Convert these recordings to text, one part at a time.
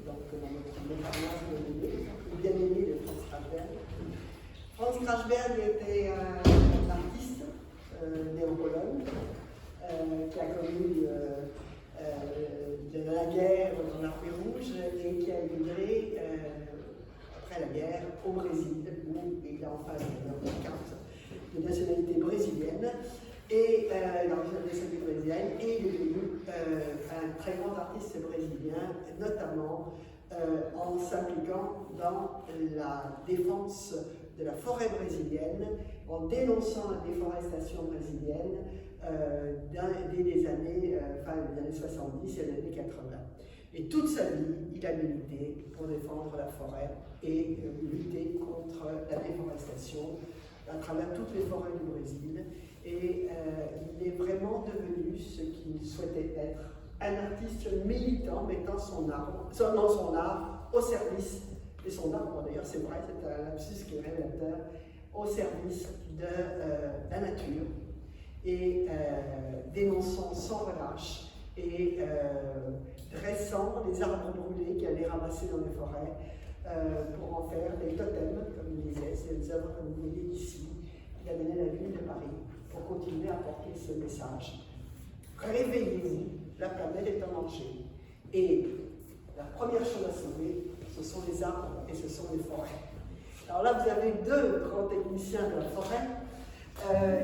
donc dans notre mémoire bien aimé de Franz Krachberg. Franz Krachberg était un artiste né en Pologne, qui a connu de la guerre dans l'armée rouge et qui a immigré après la guerre au Brésil, où il a en face une carte de nationalité brésilienne. Et il a origine de nationalité brésilienne et il est devenu un très grand artiste brésilien, notamment en s'impliquant dans la défense de la forêt brésilienne, en dénonçant la déforestation brésilienne dès les années, fin des années 70 et les années 80. Et toute sa vie, il a milité pour défendre la forêt et lutter contre la déforestation à travers toutes les forêts du Brésil. Et il est vraiment devenu ce qu'il souhaitait être, un artiste militant mettant son art au service, et son art, bon, d'ailleurs c'est vrai, c'est un lapsus qui est révélateur, au service de la nature, et dénonçant sans relâche, et dressant les arbres brûlés qu'il allait ramasser dans les forêts pour en faire des totems, comme il disait, c'est des œuvres que vous voyez ici, qu'il a donné à la ville de Paris, pour continuer à porter ce message. Réveillez-vous, la planète est en danger. Et la première chose à sauver, ce sont les arbres et ce sont les forêts. Alors là, vous avez deux grands techniciens de la forêt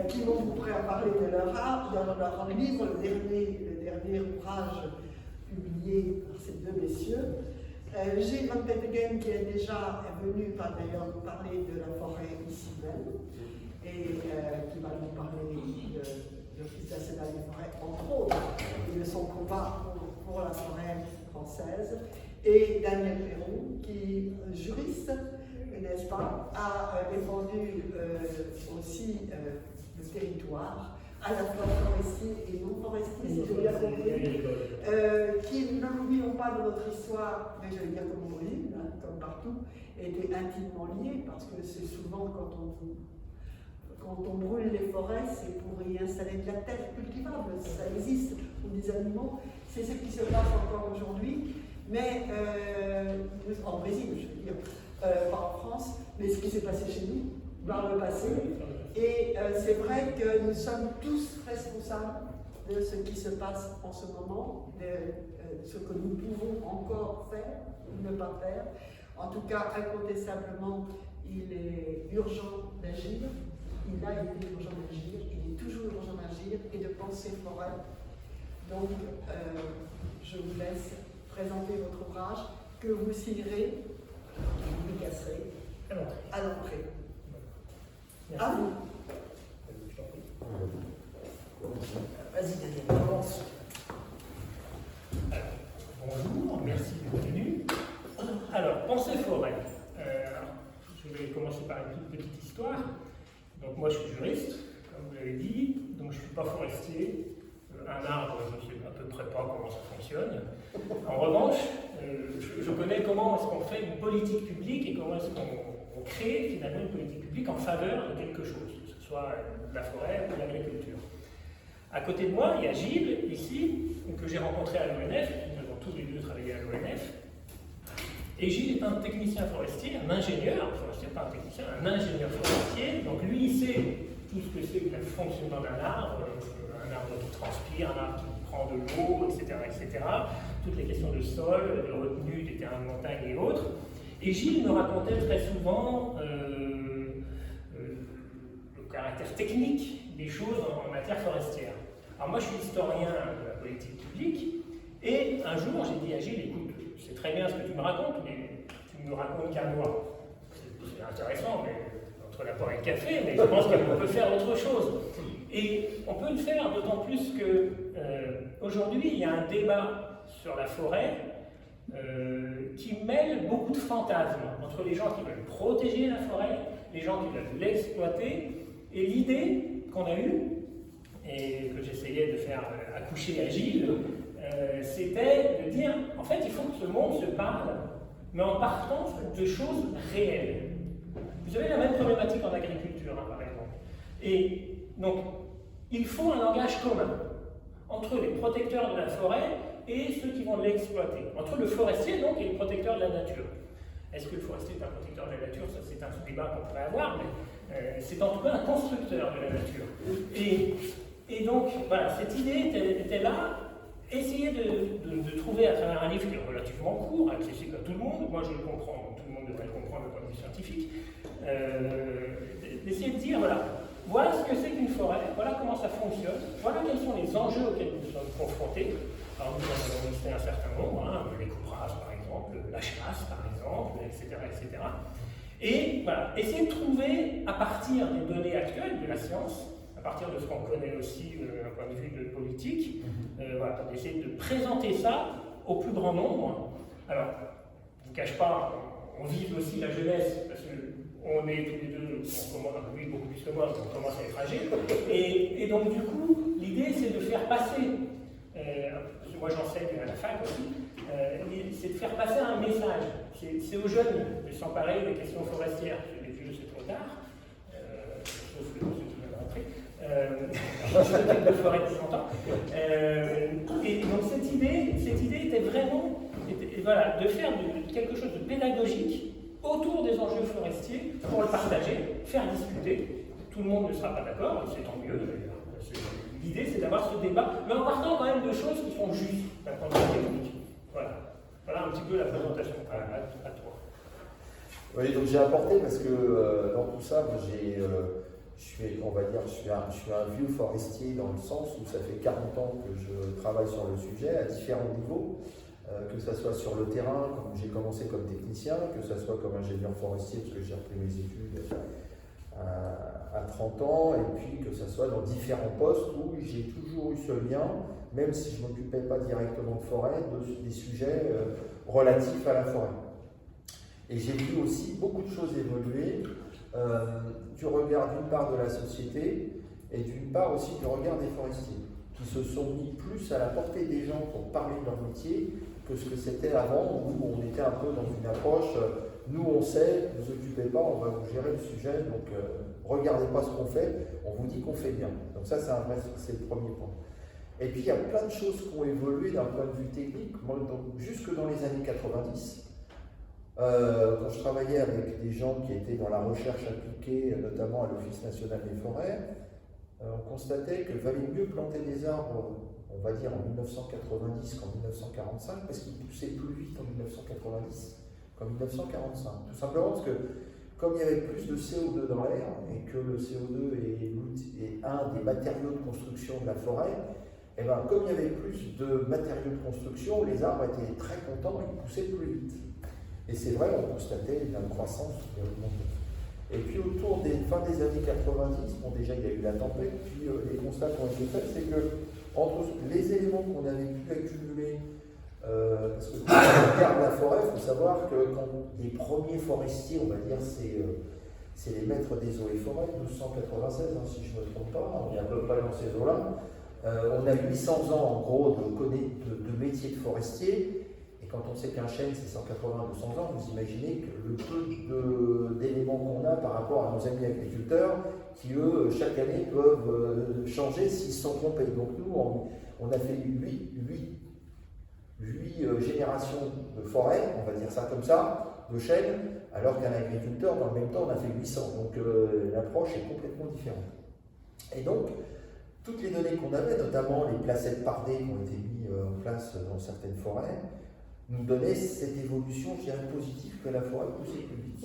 qui vont vous parler de leur art, de leur livre, le dernier ouvrage publié par ces deux messieurs. Gilles Van Petegem, qui est déjà venu d'ailleurs parler de la forêt ici même, et qui va nous parler de l'Office national des forêts, entre autres, et de son combat pour la forêt française, et Daniel Perron, qui, juriste, n'est-ce pas, a défendu aussi le territoire, à la fois forestier et non forestier, si j'ai bien compris, qui, ne l'oublions pas de notre histoire, mais je vais dire comme au Brésil, hein, comme partout, étaient intimement liés, parce que c'est souvent quand on brûle les forêts, c'est pour y installer de la terre cultivable, ça existe, ou des animaux, c'est ce qui se passe encore aujourd'hui, mais en Brésil, je veux dire, pas en France, mais ce qui s'est passé chez nous, par le passé. Et c'est vrai que nous sommes tous responsables de ce qui se passe en ce moment, de ce que nous pouvons encore faire ou ne pas faire. En tout cas, incontestablement, il est urgent d'agir. Il a été urgent d'agir, il est toujours urgent d'agir et de penser forêt. Donc, je vous laisse présenter votre ouvrage que vous signerez, vous dédicacerez à l'entrée. À vous. Vas-y, Daniel, commence. Bonjour, merci d'être venu. Alors, pensée forêt. Je vais commencer par une toute petite histoire. Donc moi je suis juriste, comme vous l'avez dit, donc je ne suis pas forestier. Un arbre, je ne sais à peu près pas comment ça fonctionne. En revanche, je connais comment est-ce qu'on fait une politique publique et comment est-ce qu'on crée finalement une politique publique en faveur de quelque chose, que ce soit la forêt ou l'agriculture. À côté de moi, il y a Gilles, ici, que j'ai rencontré à l'ONF, nous avons tous les deux travaillé à l'ONF. Et Gilles est un technicien forestier, un ingénieur, forestier, pas un technicien, un ingénieur forestier. Donc lui, il sait tout ce que c'est que le fonctionnement d'un arbre qui transpire, un arbre qui prend de l'eau, etc., etc. Toutes les questions de sol, de retenue des terrains de montagne et autres. Et Gilles me racontait très souvent le caractère technique des choses en matière forestière. Alors moi, je suis historien de la politique publique, et un jour, j'ai dit à Gilles, écoute, c'est très bien ce que tu me racontes, mais tu me racontes qu'à moi. C'est intéressant, mais entre l'apport et le café, mais je pense qu'on peut faire autre chose. Et on peut le faire d'autant plus que aujourd'hui, il y a un débat sur la forêt qui mêle beaucoup de fantasmes entre les gens qui veulent protéger la forêt, les gens qui veulent l'exploiter, et l'idée qu'on a eue, et que j'essayais de faire accoucher à Gilles, c'était de dire, en fait, il faut que ce monde se parle, mais en partant de choses réelles. Vous avez la même problématique en agriculture, hein, par exemple. Et donc, il faut un langage commun entre les protecteurs de la forêt et ceux qui vont l'exploiter. Entre le forestier donc et le protecteur de la nature. Est-ce que le forestier est un protecteur de la nature? Ça, c'est un débat qu'on pourrait avoir, mais c'est en tout cas un constructeur de la nature. Et donc, voilà, cette idée était là. Essayer de trouver à travers un livre qui est relativement court, accessible à tout le monde, moi je le comprends, tout le monde devrait le comprendre d'un point de vue scientifique, d'essayer de dire, voilà ce que c'est qu'une forêt, voilà comment ça fonctionne, voilà quels sont les enjeux auxquels nous sommes confrontés. Alors nous en avons listé un certain nombre, les couprages par exemple, la chasse par exemple, etc. etc. Et voilà, essayer de trouver à partir des données actuelles de la science, à partir de ce qu'on connaît aussi d'un point de vue de politique, d'essayer de présenter ça au plus grand nombre. Alors, je ne vous cache pas, on vise aussi la jeunesse, parce qu'on est tous les deux, lui beaucoup plus que moi, on commence à être âgés. Et donc, du coup, l'idée, c'est de faire passer, moi j'enseigne à la fac aussi, c'est de faire passer un message. C'est aux jeunes de s'emparer des questions forestières. Les vieux, c'est trop tard, sauf que ceux qui veulent rentrer. De forêt de 100 ans. Et donc cette idée était vraiment de faire quelque chose de pédagogique autour des enjeux forestiers pour le partager, faire discuter. Tout le monde ne sera pas d'accord, et c'est tant mieux d'ailleurs. L'idée c'est d'avoir ce débat, mais en partant quand même de choses qui sont justes d'un point de vue technique. Voilà un petit peu la présentation à toi. Oui, donc j'ai apporté parce que dans tout ça, je suis un vieux forestier dans le sens où ça fait 40 ans que je travaille sur le sujet à différents niveaux, que ce soit sur le terrain, comme j'ai commencé comme technicien, que ce soit comme ingénieur forestier, parce que j'ai repris mes études à 30 ans, et puis que ce soit dans différents postes où j'ai toujours eu ce lien, même si je ne m'occupais pas directement de forêt, des sujets relatifs à la forêt. Et j'ai vu aussi beaucoup de choses évoluer. Du regard d'une part de la société et d'une part aussi du regard des forestiers qui se sont mis plus à la portée des gens pour parler de leur métier que ce que c'était avant où on était un peu dans une approche nous on sait, ne vous occupez pas, on va vous gérer le sujet donc regardez pas ce qu'on fait, on vous dit qu'on fait bien. Donc ça c'est le premier point. Et puis il y a plein de choses qui ont évolué d'un point de vue technique, jusque dans les années 90. Quand je travaillais avec des gens qui étaient dans la recherche appliquée, notamment à l'Office national des forêts, on constatait qu'il valait mieux planter des arbres, on va dire en 1990 qu'en 1945, parce qu'ils poussaient plus vite en 1990 qu'en 1945. Tout simplement parce que, comme il y avait plus de CO2 dans l'air, et que le CO2 est un des matériaux de construction de la forêt, et bien, comme il y avait plus de matériaux de construction, les arbres étaient très contents et ils poussaient plus vite. Et c'est vrai, on constatait une croissance qui a augmenté. Et puis autour des fin des années 90, déjà il y a eu la tempête, puis les constats qui ont été faits, c'est que entre les éléments qu'on avait pu accumuler, parce que quand on regarde la forêt, il faut savoir que quand les premiers forestiers, on va dire, c'est les maîtres des eaux et forêts, 1296, si je ne me trompe pas, on est à peu près dans ces eaux-là. On a 800 ans en gros de métier de forestier. Et quand on sait qu'un chêne c'est 180-200 ans, vous imaginez que le peu d'éléments qu'on a par rapport à nos amis agriculteurs qui eux chaque année peuvent changer s'ils se sont trompés. Donc nous on a fait 8 générations de forêt, on va dire ça comme ça, de chênes, alors qu'un agriculteur dans le même temps on a fait 800. Donc l'approche est complètement différente. Et donc toutes les données qu'on avait, notamment les placettes pardées qui ont été mises en place dans certaines forêts, nous donnaient cette évolution, je dirais, positive que la forêt poussait plus vite.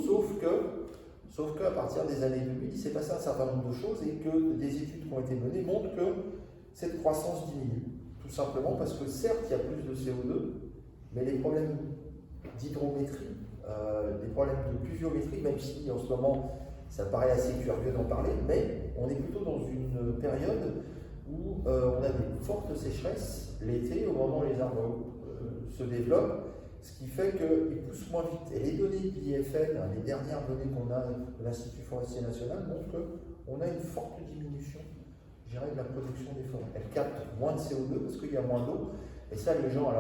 Sauf qu'à partir des années 2000, il s'est passé un certain nombre de choses et que des études qui ont été menées montrent que cette croissance diminue. Tout simplement parce que certes, il y a plus de CO2, mais les problèmes d'hydrométrie, les problèmes de pluviométrie, même si en ce moment, ça paraît assez curieux d'en parler, mais on est plutôt dans une période où on a des fortes sécheresses l'été, au moment où les arbres se développent, ce qui fait qu'ils poussent moins vite. Et les données de l'IFN, les dernières données qu'on a de l'Institut forestier national, montrent qu'on a une forte diminution, je dirais, de la production des forêts. Elles captent moins de CO2 parce qu'il y a moins d'eau. Et ça, les gens,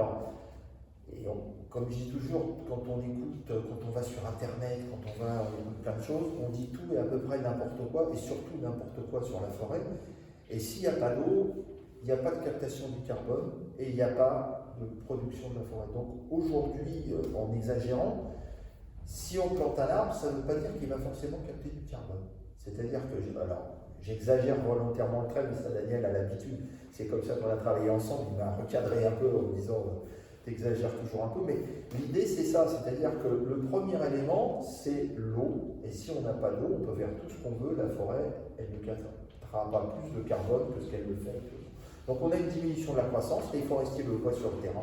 comme je dis toujours, quand on écoute, quand on va sur Internet, quand on écoute plein de choses, on dit tout et à peu près n'importe quoi, et surtout n'importe quoi sur la forêt. Et s'il n'y a pas d'eau, il n'y a pas de captation du carbone et il n'y a pas de production de la forêt. Donc aujourd'hui, en exagérant, si on plante un arbre, ça ne veut pas dire qu'il va forcément capter du carbone. C'est-à-dire que, alors, j'exagère volontairement le trait, mais ça, Daniel a l'habitude, c'est comme ça qu'on a travaillé ensemble, il m'a recadré un peu en me disant t'exagères toujours un peu, mais l'idée c'est ça, c'est-à-dire que le premier élément c'est l'eau, et si on n'a pas d'eau, on peut faire tout ce qu'on veut, la forêt, elle ne captera pas plus de carbone que ce qu'elle le fait actuellement. Donc on a une diminution de la croissance, les forestiers le voient sur le terrain,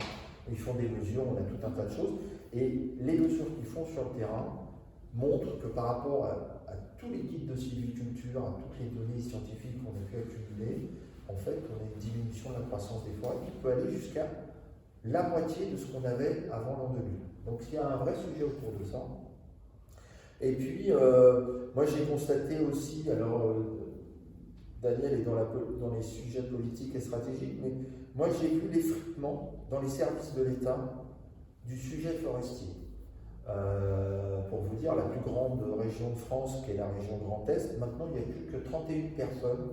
ils font des mesures, on a tout un tas de choses, et les mesures qu'ils font sur le terrain montrent que par rapport à tous les guides de sylviculture, à toutes les données scientifiques qu'on a pu accumuler, en fait, on a une diminution de la croissance des forêts qui peut aller jusqu'à la moitié de ce qu'on avait avant l'an 2000. Donc il y a un vrai sujet autour de ça. Et puis, moi j'ai constaté aussi, alors Daniel est dans les sujets politiques et stratégiques, mais moi j'ai vu l'effritement dans les services de l'État du sujet forestier. Pour vous dire, la plus grande région de France, qui est la région Grand Est, maintenant il n'y a plus que 31 personnes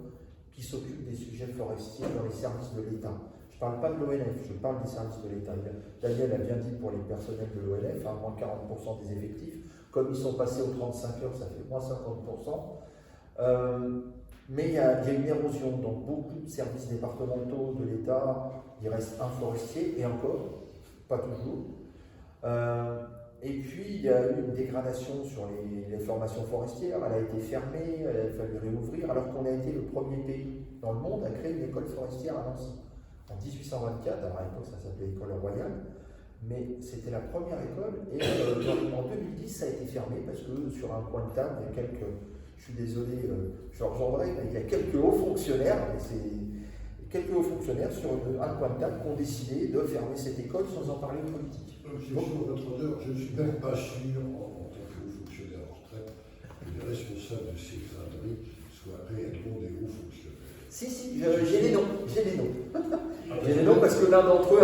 qui s'occupent des sujets forestiers dans les services de l'État. Je ne parle pas de l'ONF, je parle des services de l'État. Daniel a bien dit pour les personnels de l'ONF, à moins 40% des effectifs. Comme ils sont passés aux 35 heures, ça fait moins 50%. Mais il y a une érosion dans beaucoup de services départementaux de l'État. Il reste un forestier, et encore, pas toujours. Et puis, il y a eu une dégradation sur les formations forestières. Elle a été fermée, il a fallu réouvrir, alors qu'on a été le premier pays dans le monde à créer une école forestière à Nancy. En 1824, alors à l'époque ça s'appelait École Royale, mais c'était la première école, et en 2010 ça a été fermé parce que sur un coin de table, il y a quelques, je suis désolé Georges André, mais il y a quelques hauts fonctionnaires, sur un coin de table qui ont décidé de fermer cette école sans en parler aux politiques. Monsieur, sur votre honneur, je ne suis même pas sûr, en tant que haut fonctionnaire en retraite, que les responsables de ces crainteries soient réellement des hauts fonctionnaires. Si, j'ai les noms. J'ai les noms parce que l'un d'entre eux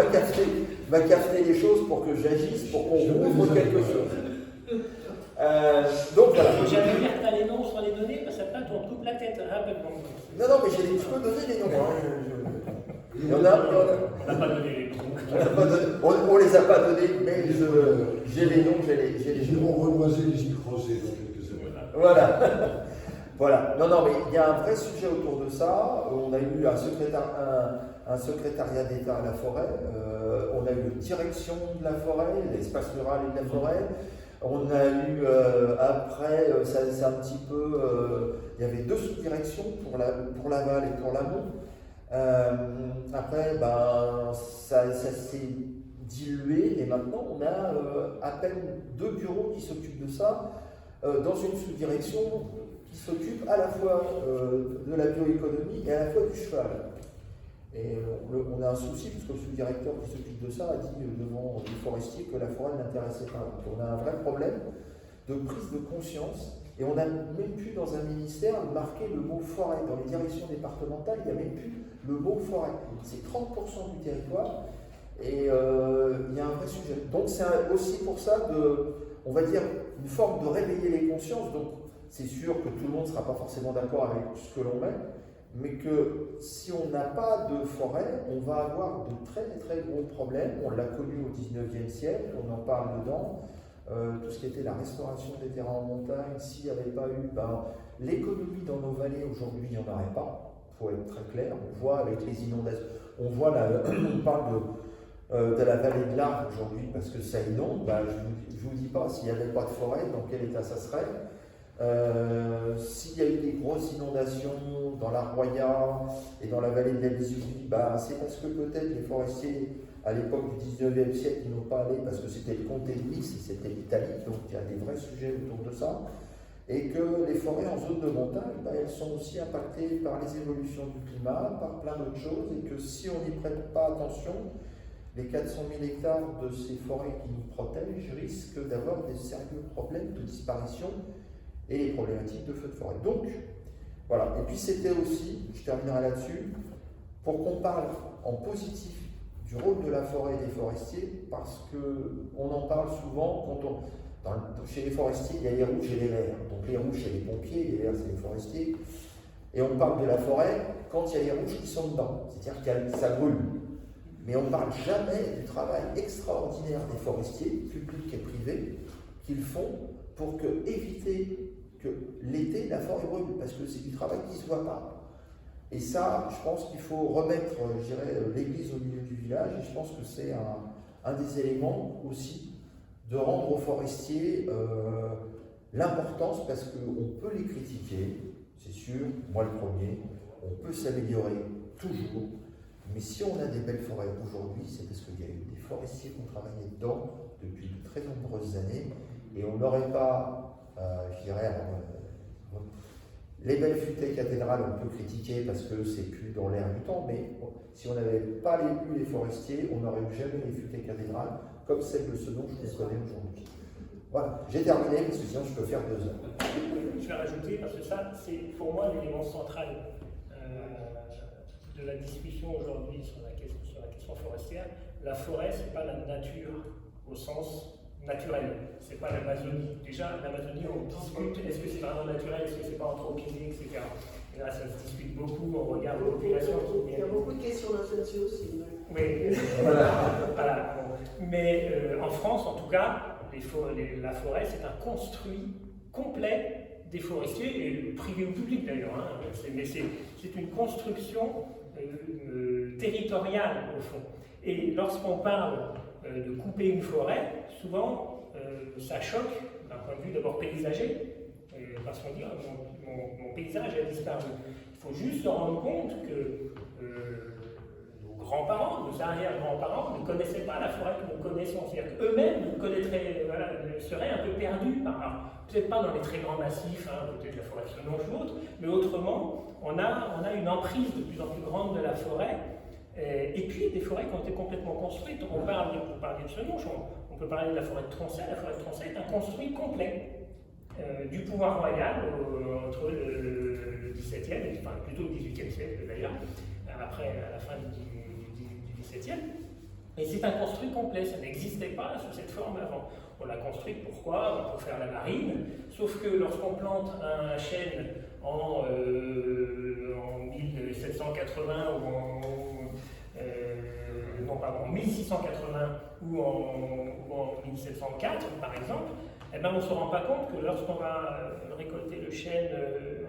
m'a cafeté les choses pour que j'agisse, pour qu'on rouvre quelque chose. Donc voilà. Il faut jamais dire que tu as les noms sur les données, parce que après, on te coupe la tête rapidement. Non, mais je peux donner les noms. Il y en a. On n'a pas donné les noms. On les a pas donnés, mais j'ai les noms, j'ai les Ils iront renoiser les yeux creusés dans quelques années. Voilà. Voilà. Non, mais il y a un vrai sujet autour de ça. On a eu un secrétariat d'État à la forêt. On a eu une direction de la forêt, l'espace rural et de la forêt. On a eu après, c'est un petit peu. Il y avait 2 sous-directions pour l'aval et pour l'amont. Après, ça s'est dilué et maintenant on a à peine 2 bureaux qui s'occupent de ça dans une sous-direction qui s'occupe à la fois de la bioéconomie et à la fois du cheval. Et on a un souci parce que le sous-directeur qui s'occupe de ça a dit devant les forestiers que la forêt ne l'intéressait pas. Donc on a un vrai problème de prise de conscience. Et on n'a même plus dans un ministère marqué le mot forêt. Dans les directions départementales, il n'y a même plus le mot forêt. C'est 30% du territoire et il y a un vrai sujet. Donc c'est aussi pour ça on va dire, une forme de réveiller les consciences. Donc c'est sûr que tout le monde ne sera pas forcément d'accord avec ce que l'on met, mais que si on n'a pas de forêt, on va avoir de très très gros problèmes. On l'a connu au 19e siècle, on en parle dedans. Tout ce qui était la restauration des terrains en montagne, s'il n'y avait pas eu l'économie dans nos vallées aujourd'hui, il n'y en aurait pas, il faut être très clair. On voit avec les inondations, on parle de la vallée de l'Arve aujourd'hui parce que ça inonde. Je ne vous dis pas s'il n'y avait pas de forêt, dans quel état ça serait. S'il y a eu des grosses inondations dans la Roya et dans la vallée de la Vésubie, c'est parce que peut-être les forestiers à l'époque du 19e siècle, ils n'ont pas allé parce que c'était le comté de Nice et c'était l'Italie, donc il y a des vrais sujets autour de ça. Et que les forêts en zone de montagne, elles sont aussi impactées par les évolutions du climat, par plein d'autres choses, et que si on n'y prête pas attention, les 400 000 hectares de ces forêts qui nous protègent risquent d'avoir des sérieux problèmes de disparition et les problématiques de feux de forêt. Donc, voilà. Et puis c'était aussi, je terminerai là-dessus, pour qu'on parle en positif du rôle de la forêt et des forestiers, parce qu'on en parle souvent chez les forestiers, il y a les rouges et les verts. Donc les rouges, c'est les pompiers, les verts, c'est les forestiers. Et on parle de la forêt quand il y a les rouges qui sont dedans, c'est-à-dire que ça brûle. Mais on ne parle jamais du travail extraordinaire des forestiers, publics et privés, qu'ils font pour éviter que l'été, la forêt brûle, parce que c'est du travail qui ne se voit pas. Et ça, je pense qu'il faut remettre, je dirais, l'église au milieu du village, et je pense que c'est un des éléments aussi de rendre aux forestiers l'importance, parce qu'on peut les critiquer, c'est sûr, moi le premier, on peut s'améliorer toujours, mais si on a des belles forêts aujourd'hui, c'est parce qu'il y a eu des forestiers qui ont travaillé dedans depuis de très nombreuses années, et on n'aurait pas, je dirais, les belles futaies cathédrales, on peut critiquer parce que c'est plus dans l'air du temps, mais si on n'avait pas eu les forestiers, on n'aurait eu jamais les futaies cathédrales comme celle de Senon, je les connais aujourd'hui. Voilà, j'ai terminé parce que sinon je peux faire 2 heures. Je vais rajouter, parce que ça, c'est pour moi l'élément central de la discussion aujourd'hui sur la question forestière. La forêt, ce n'est pas la nature au sens naturel, c'est pas l'Amazonie. Déjà, l'Amazonie, on discute, est-ce que c'est vraiment naturel, est-ce que c'est pas anthropisé, etc. Et là, ça se discute beaucoup, on regarde la population qui... Il y a beaucoup de questions dans celle-ci aussi. Oui, voilà. Mais en France, en tout cas, la forêt, c'est un construit complet des forestiers, et privé ou public d'ailleurs. Mais c'est une construction territoriale, au fond. Et lorsqu'on parle de couper une forêt, souvent ça choque d'un point de vue d'abord paysager, parce qu'on dit mon paysage a disparu. Il faut juste se rendre compte que nos grands-parents, nos arrière-grands-parents ne connaissaient pas la forêt que nous connaissons. C'est-à-dire qu'eux-mêmes seraient un peu perdus, peut-être pas dans les très grands massifs, peut-être la forêt de Senonches ou autre, mais autrement, on a une emprise de plus en plus grande de la forêt. Et puis des forêts qui ont été complètement construites. Vous parliez de Senonches, on peut parler de la forêt de Tronchet. La forêt de Tronchet est un construit complet du pouvoir royal entre le XVIIe, enfin plutôt le XVIIIe siècle d'ailleurs, après à la fin du XVIIe. Et c'est un construit complet, ça n'existait pas sous cette forme avant. On l'a construit pourquoi? Pour faire la marine, sauf que lorsqu'on plante un chêne en 1780 en 1680 ou en 1704 par exemple, eh ben, on ne se rend pas compte que lorsqu'on va récolter le chêne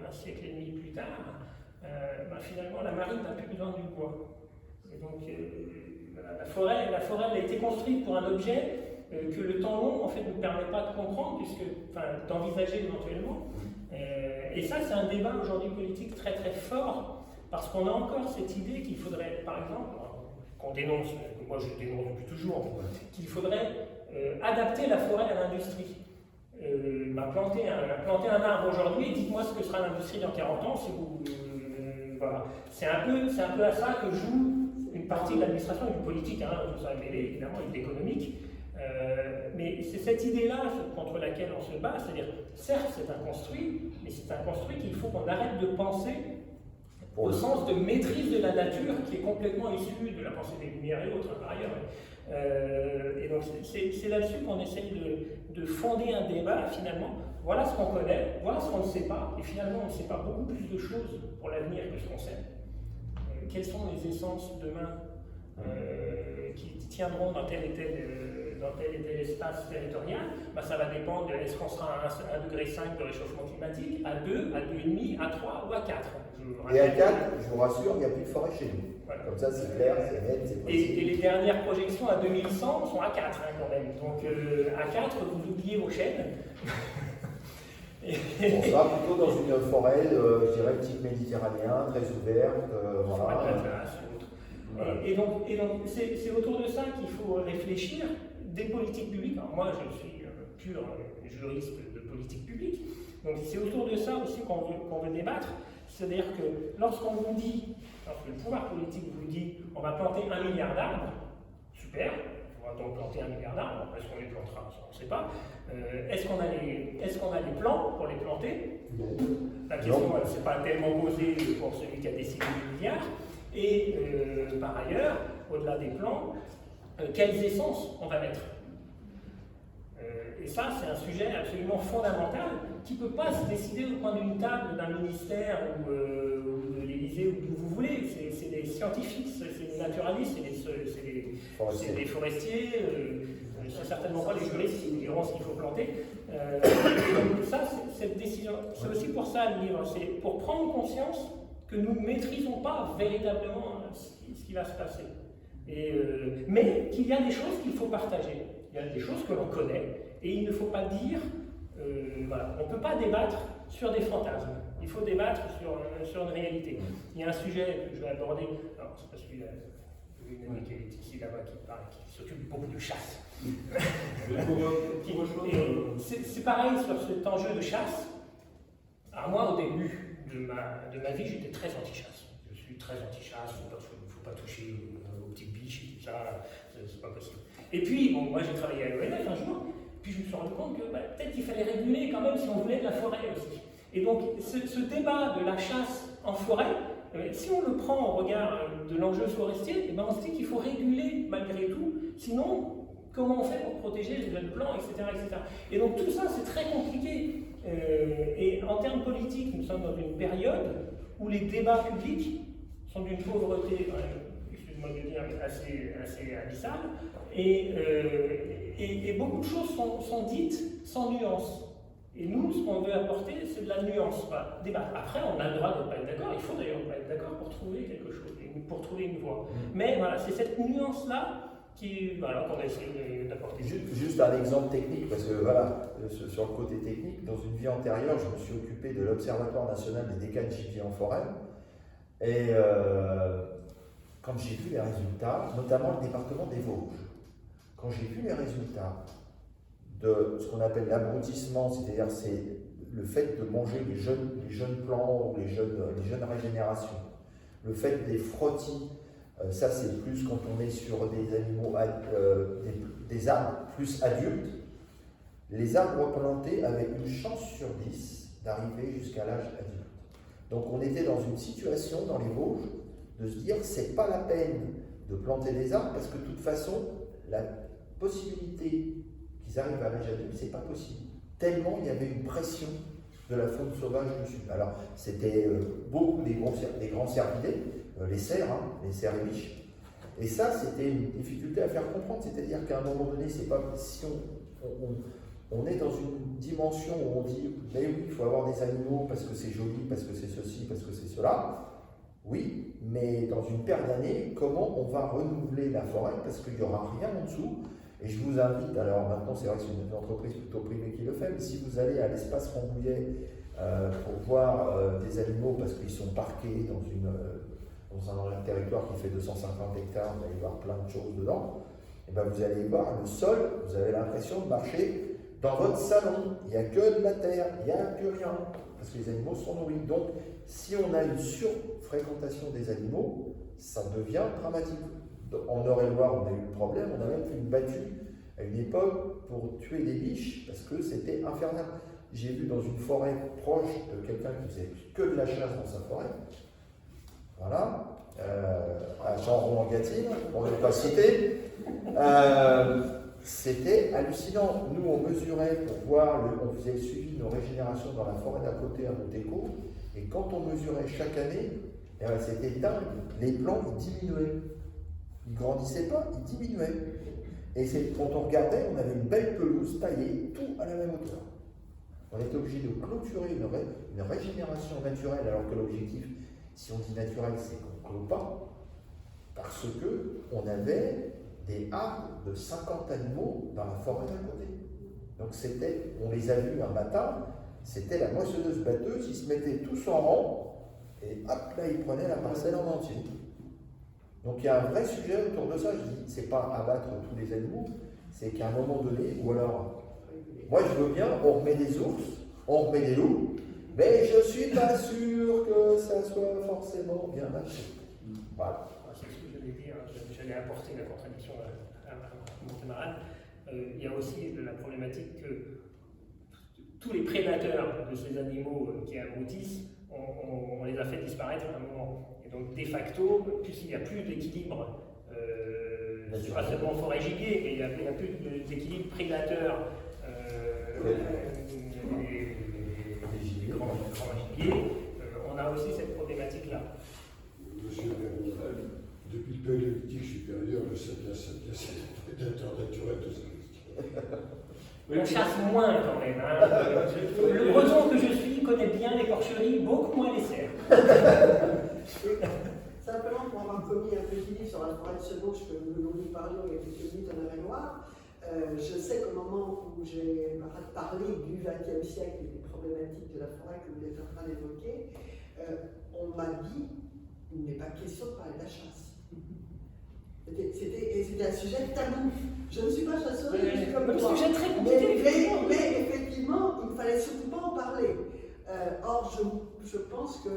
un siècle et demi plus tard, finalement la marine n'a plus besoin du bois. Et donc la forêt elle a été construite pour un objet que le temps long en fait ne permet pas de comprendre, d'envisager éventuellement. Et ça c'est un débat aujourd'hui politique très très fort, parce qu'on a encore cette idée qu'il faudrait, par exemple, qu'on dénonce, que moi je dénonce depuis toujours, qu'il faudrait adapter la forêt à l'industrie. Planter un arbre aujourd'hui, dites-moi ce que sera l'industrie dans 40 ans si vous... voilà. C'est un peu à ça que joue une partie de l'administration et du politique, tout ça est mêlé évidemment, et de l'économique. Mais c'est cette idée-là contre laquelle on se bat, c'est-à-dire, certes c'est un construit, mais c'est un construit qu'il faut qu'on arrête de penser au sens de maîtrise de la nature qui est complètement issue de la pensée des Lumières et autres par ailleurs. Et donc c'est là-dessus qu'on essaye de fonder un débat finalement. Voilà ce qu'on connaît, voilà ce qu'on ne sait pas, et finalement on ne sait pas beaucoup plus de choses pour l'avenir que ce qu'on sait. Quelles sont les essences demain qui tiendront dans tel et tel espace territorial? Ça va dépendre de est-ce qu'on sera à 1,5 degré de réchauffement climatique, à 2, à 2,5, à 3 ou à 4. Et à 4, je vous rassure, il n'y a plus de forêt chez nous. Voilà. Comme ça, c'est clair, c'est net, c'est précis. Et les dernières projections à 2100 sont à 4 quand même. Donc à 4, vous oubliez vos chênes. On sera plutôt dans une forêt, je dirais, type méditerranéen, très ouverte. Voilà. Et donc c'est autour de ça qu'il faut réfléchir, des politiques publiques. Alors moi, je suis pur juriste de politique publique, donc c'est autour de ça aussi qu'on veut débattre. C'est-à-dire que lorsque le pouvoir politique vous dit on va planter 1 milliard d'arbres, super, on va donc planter 1 milliard d'arbres, est-ce qu'on les plantera, on ne sait pas. Est-ce qu'on a des plans pour les planter? La question ne s'est pas tellement posée pour celui qui a décidé le milliard. Et par ailleurs, au-delà des plans, quelles essences on va mettre? Et ça, c'est un sujet absolument fondamental qui ne peut pas se décider au coin d'une table d'un ministère ou de l'Élysée ou d'où vous voulez. C'est des scientifiques, c'est des naturalistes, c'est des forestiers, c'est certainement pas les juristes qui diront ce qu'il faut planter. Donc ça, cette décision, c'est aussi pour ça le livre, c'est pour prendre conscience que nous ne maîtrisons pas véritablement ce qui va se passer. Mais qu'il y a des choses qu'il faut partager. Il y a des choses que l'on connaît et il ne faut pas dire, voilà, on ne peut pas débattre sur des fantasmes, il faut débattre sur une réalité. Il y a un sujet que je vais aborder, alors c'est parce qu'il y a une amie qui est ici là-bas qui s'occupe beaucoup de chasse. C'est pareil sur cet enjeu de chasse. Alors moi au début de ma vie j'étais très anti-chasse. Je suis très anti-chasse, il ne faut pas toucher aux petites biches et tout ça, c'est pas possible. Et puis, bon, moi j'ai travaillé à l'ONF un jour, puis je me suis rendu compte que peut-être qu'il fallait réguler quand même si on voulait de la forêt aussi. Et donc ce débat de la chasse en forêt, si on le prend au regard de l'enjeu forestier, eh ben on se dit qu'il faut réguler malgré tout, sinon comment on fait pour protéger les jeunes plants, etc., etc. Et donc tout ça c'est très compliqué. Et en termes politiques, nous sommes dans une période où les débats publics sont d'une pauvreté, excuse-moi de dire, assez abyssale, et beaucoup de choses sont dites sans nuance. Et nous, ce qu'on veut apporter, c'est de la nuance, pas débattre. Après, on a le droit de ne pas être d'accord, il faut d'ailleurs ne pas être d'accord pour trouver quelque chose, pour trouver une voie. Mais voilà, c'est cette nuance-là qu'on essaie d'apporter. Juste un exemple technique, parce que voilà, sur le côté technique, dans une vie antérieure, je me suis occupé de l'Observatoire national des dégâts de gibier en forêt. Et quand j'ai vu les résultats, notamment le département des Vosges, quand j'ai vu les résultats de ce qu'on appelle l'abrutissement, c'est-à-dire c'est le fait de manger les jeunes plants ou les jeunes régénérations, le fait des frottis, ça c'est plus quand on est sur des animaux, des arbres plus adultes. Les arbres plantés avaient une chance sur 10 d'arriver jusqu'à l'âge adulte. Donc on était dans une situation dans les Vosges de se dire c'est pas la peine de planter des arbres parce que de toute façon la possibilité qu'ils arrivent à l'âge adulte, c'est pas possible. Tellement il y avait une pression de la faune sauvage dessus. Alors c'était beaucoup des grands cervidés, les cerfs et biches. Et ça c'était une difficulté à faire comprendre, c'est-à-dire qu'à un moment donné, c'est pas si on est dans une dimension où on dit mais oui, il faut avoir des animaux parce que c'est joli, parce que c'est ceci, parce que c'est cela. Oui, mais dans une paire d'années, comment on va renouveler la forêt parce qu'il n'y aura rien en dessous. Et je vous invite, alors maintenant c'est vrai que c'est une entreprise plutôt privée qui le fait, mais si vous allez à l'espace Rambouillet pour voir des animaux parce qu'ils sont parqués dans un territoire qui fait 250 hectares, vous allez voir plein de choses dedans, et ben vous allez voir le sol, vous avez l'impression de marcher dans votre salon, il n'y a que de la terre, il n'y a que rien, parce que les animaux sont nourris. Donc si on a une surfréquentation des animaux, ça devient dramatique. En Eure-et-Loire, on a eu le problème, on a même fait une battue à une époque pour tuer des biches parce que c'était infernal. J'ai vu dans une forêt proche de quelqu'un qui faisait que de la chasse dans sa forêt, voilà, à Chambron-en-Gâtine, on ne va pas citer, c'était hallucinant. Nous, on mesurait pour voir, on faisait le suivi de nos régénérations dans la forêt d'à côté à Montéco, et quand on mesurait chaque année, c'était dingue, les plants ils diminuaient. Ils ne grandissaient pas, ils diminuaient. Et quand on regardait, on avait une belle pelouse taillée, tout à la même hauteur. On était obligé de clôturer une régénération naturelle, alors que l'objectif, si on dit naturel, c'est qu'on ne clôt pas, parce qu'on avait des arbres de 50 animaux dans la forêt d'à côté. Donc on les a vus un matin, c'était la moissonneuse batteuse, ils se mettaient tous en rang, et hop, là, ils prenaient la parcelle en entier. Donc il y a un vrai sujet autour de ça. Je dis, c'est pas abattre tous les animaux, c'est qu'à un moment donné, ou alors, moi je veux bien, on remet des ours, on remet des loups, mais je suis pas sûr que ça soit forcément bien marché. Voilà. C'est ce que j'allais dire, j'allais apporter la contradiction à mon camarade. Il y a aussi la problématique que tous les prédateurs de ces animaux qui abrutissent, on les a fait disparaître à un moment. Et donc, de facto, puisqu'il n'y a plus d'équilibre, pas seulement forêt-gibier, mais il n'y a plus d'équilibre prédateur les grands gibiers, on a aussi cette problématique-là. Monsieur Bernier, depuis le paléolithique supérieur, le sapiens, c'est le prédateur naturel de ce On chasse moins quand même. Hein. Le breton que je suis connaît bien les porcheries, beaucoup moins les cerfs. Simplement pour avoir commis un petit livre sur la forêt de Semonche que nous nous parlions il y a quelques minutes en Eure-et-Loire, je sais qu'au moment où j'ai parlé du XXe siècle et des problématiques de la forêt que vous êtes en train d'évoquer, on m'a dit il n'est pas question de parler de la chasse. C'était un sujet tabou. Je ne suis pas chasseuse, je suis comme un toi. sujet très compliqué. Mais effectivement, il ne fallait surtout pas en parler. Or, je pense que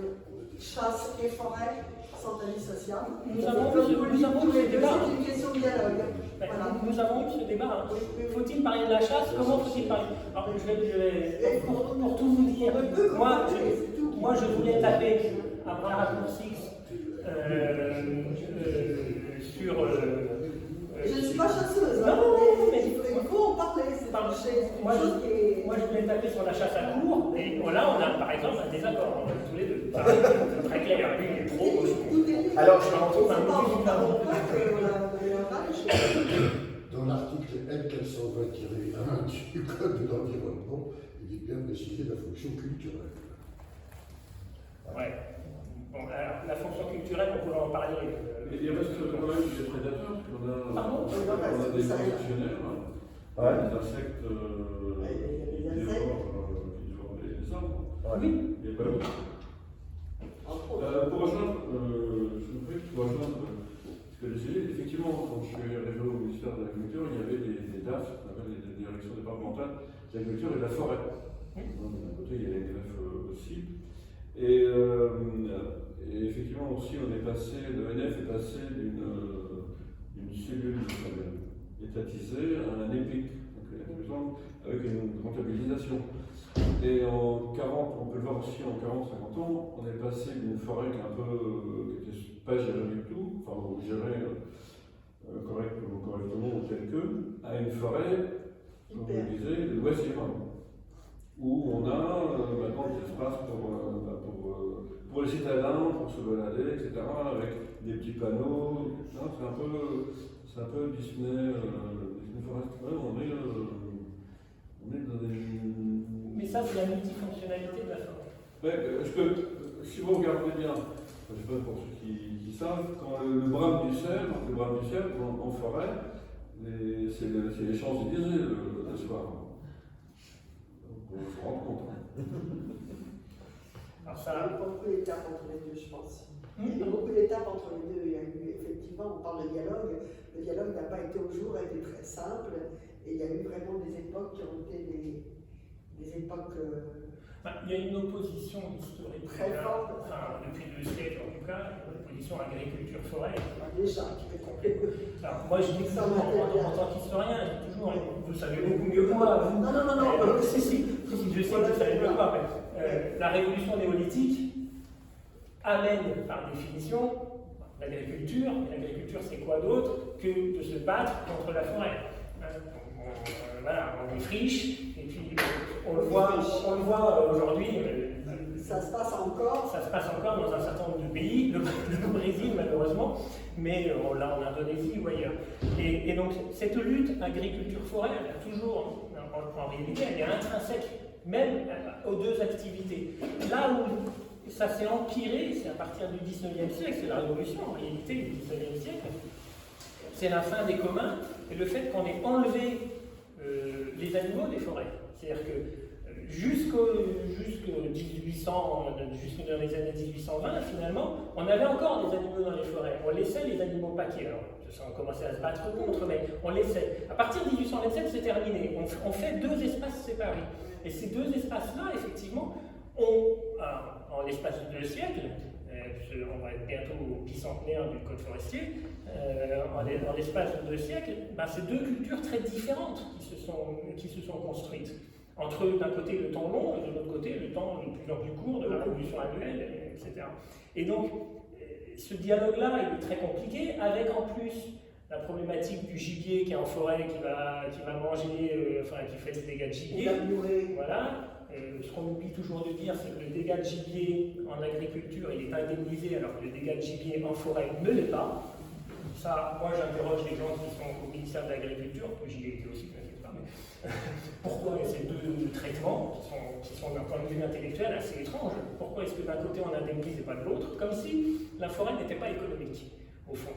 chasse et forêt sont indissociables. Nous avons eu ce débat. C'est une question de dialogue. Voilà. Nous avons eu ce débat. Faut-il parler de la chasse? Comment faut-il parler? Alors, pour tout vous dire, moi je voulais taper un bras raccourci sur. Je ne suis pas chasseuse. Non, mais il faut en parler. Moi, je voulais taper sur la chasse à court, et là, on a par exemple un désaccord tous les deux. Très clair, lui, il est trop. Alors, je m'en trouve un peu Dans l'article L420-1 du Code de l'environnement, il est bien précisé la fonction culturelle. Ouais. Bon, alors, la fonction culturelle, on pourrait en parler. Il reste quand même des prédateurs, parce qu'on a des fonctionnaires, des insectes qui dévorent les arbres. Oui. Et pas l'autre. Pour rejoindre, je vous prie, pour rejoindre ce que je disais, effectivement, quand je suis arrivé au ministère de l'Agriculture, il y avait des DAF, on appelle les directions départementales de l'agriculture et de la forêt. D'un côté, il y a les DAF aussi. Et effectivement aussi, l'ONF est passé d'une cellule étatisée à un EPIC, donc avec une comptabilisation. Et en 40, on peut le voir aussi en 40-50 ans, on est passé d'une forêt qui n'était pas gérée du tout, enfin gérée correctement ou telle que, à une forêt, comme je disais, de loisirs, où on a maintenant des espaces pour les citadins, pour se balader, etc., avec des petits panneaux. C'est un peu Disney Forest. Ouais, on est dans des. Mais ça, c'est la multifonctionnalité de la forêt. Ouais, si vous regardez bien, je ne sais pas pour ceux qui savent, quand le brame du cerf en forêt, c'est les Champs-Élysées le soir. On se rend compte. Alors Il y a eu beaucoup d'étapes entre les deux, je pense. Il y a eu beaucoup d'étapes entre les deux. Il y a eu, effectivement, on parle de dialogue. Le dialogue n'a pas été au jour, a été très simple. Et il y a eu vraiment des époques qui ont été des époques. Il y a une opposition historique. Très forte. Enfin, depuis 2 siècles en tout cas, une opposition agriculture-forêt. Déjà. Alors, moi, je dis que ça, en tant qu'historien, je dis toujours, vous savez beaucoup mieux que moi. Non. Si, je sais que vous savez mieux que moi. Mais, la révolution néolithique amène, par définition, l'agriculture. L'agriculture, c'est quoi d'autre que de se battre contre la forêt? Voilà, on défriche, et puis on le voit aujourd'hui. Ça se passe encore. Ça se passe encore dans un certain nombre de pays, le Brésil malheureusement, mais là en Indonésie ou ailleurs. Et donc cette lutte agriculture-forêt, elle a toujours, en réalité, elle est intrinsèque même aux deux activités. Là où ça s'est empiré, c'est à partir du 19e siècle, c'est la révolution en réalité du 19e siècle, c'est la fin des communs et le fait qu'on ait enlevé les animaux des forêts. C'est-à-dire que jusqu'aux dans les années 1820, finalement, on avait encore des animaux dans les forêts. On laissait les animaux paquets. Alors, ça, on commençait à se battre contre, mais on laissait. À partir de 1827, c'est terminé. On fait 2 espaces séparés. Et ces 2 espaces-là, effectivement, en l'espace de 2 siècles, on va être bientôt au bicentenaire du code forestier, en l'espace de 2 siècles, c'est 2 cultures très différentes qui se sont construites. Entre d'un côté le temps long et de l'autre côté le temps de plus en plus court de la révolution annuelle, etc. Et donc, ce dialogue-là il est très compliqué, avec en plus la problématique du gibier qui est en forêt, qui va manger, qui fait des dégâts de gibier. Voilà. Ce qu'on oublie toujours de dire, c'est que le dégât de gibier en agriculture, il est indemnisé, alors que le dégât de gibier en forêt ne l'est pas. Ça, moi j'interroge les gens qui sont au ministère de l'Agriculture, j'y ai été aussi, ne t'inquiète pas, mais pourquoi ces deux traitements, qui sont d'un point de vue intellectuel assez étranges, pourquoi est-ce que d'un côté on indemnise et pas de l'autre, comme si la forêt n'était pas économique, au fond.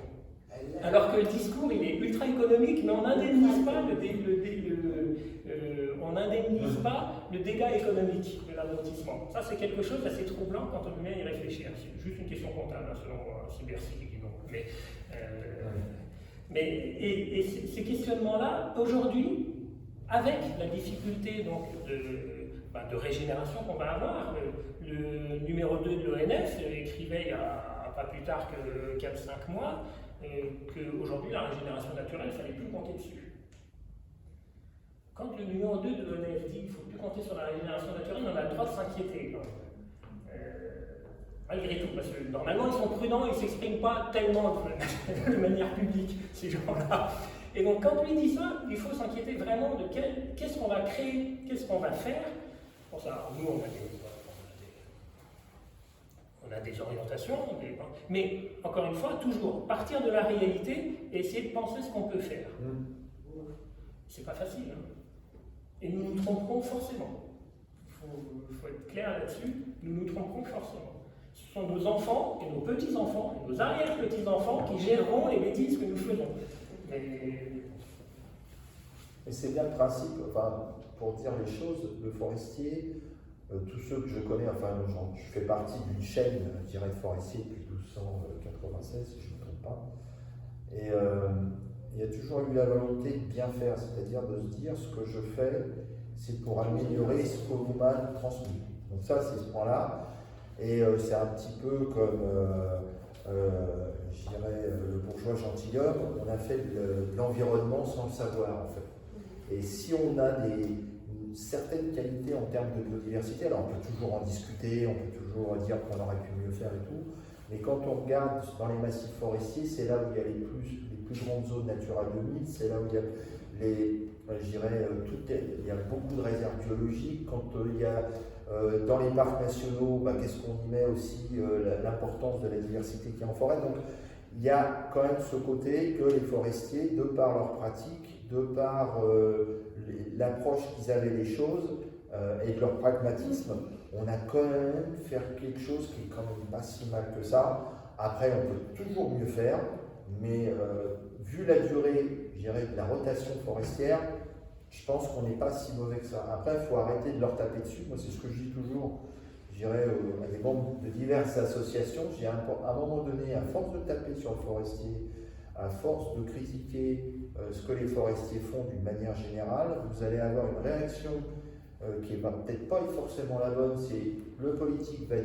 Alors que le discours, il est ultra économique, mais on n'indemnise pas le dégât économique de l'amortissement. Ça, c'est quelque chose d'assez troublant quand on vient y réfléchir. C'est juste une question comptable, selon moi, si Bercy dit non. Mais ces questionnements-là, aujourd'hui, avec la difficulté donc, de régénération qu'on va avoir, le numéro 2 de l'ONF écrivait il y a pas plus tard que 4-5 mois, qu'aujourd'hui, la régénération naturelle, il ne fallait plus compter dessus. Quand le numéro 2 de l'ONF dit qu'il ne faut plus compter sur la régénération naturelle, on a le droit de s'inquiéter. Malgré tout, parce que normalement, ils sont prudents, ils ne s'expriment pas tellement de manière publique, ces gens-là. Et donc, quand lui dit ça, il faut s'inquiéter vraiment de qu'est-ce qu'on va créer, qu'est-ce qu'on va faire. Pour ça, nous, on a des orientations, mais encore une fois, toujours partir de la réalité et essayer de penser ce qu'on peut faire. C'est pas facile, hein. Et nous nous tromperons forcément. Il faut être clair là-dessus, nous nous tromperons forcément. Ce sont nos enfants et nos petits-enfants et nos arrière-petits-enfants qui géreront les bêtises que nous faisons. Mais c'est bien le principe, pour dire les choses, le forestier, tous ceux que je connais, je fais partie d'une chaîne, je dirais, de forestiers depuis 1296, si je ne me trompe pas. Et il y a toujours eu la volonté de bien faire, c'est-à-dire de se dire ce que je fais, c'est pour améliorer ce qu'on m'a transmis. Donc ça, c'est ce point-là. Et c'est un petit peu comme, je dirais, le bourgeois gentilhomme, on a fait de l'environnement sans le savoir, en fait. Et si on a une certaine qualité en termes de biodiversité, alors on peut toujours en discuter, on peut toujours dire qu'on aurait pu mieux faire et tout, mais quand on regarde dans les massifs forestiers, c'est là où il y a les plus grandes zones Natura 2000, c'est là où il y a il y a beaucoup de réserves biologiques. Quand il y a dans les parcs nationaux, qu'est-ce qu'on y met aussi, l'importance de la diversité qu'il y a en forêt. Donc il y a quand même ce côté que les forestiers, de par leur pratique, de par l'approche qu'ils avaient des choses et de leur pragmatisme, on a quand même faire quelque chose qui est quand même pas si mal que ça. Après, on peut toujours mieux faire, mais vu la durée, je dirais, de la rotation forestière, je pense qu'on n'est pas si mauvais que ça. Après, il faut arrêter de leur taper dessus. Moi, c'est ce que je dis toujours, je dirais, à des membres de diverses associations. À un moment donné, à force de taper sur le forestier, à force de critiquer ce que les forestiers font d'une manière générale, vous allez avoir une réaction qui n'est peut-être pas forcément la bonne. C'est le politique va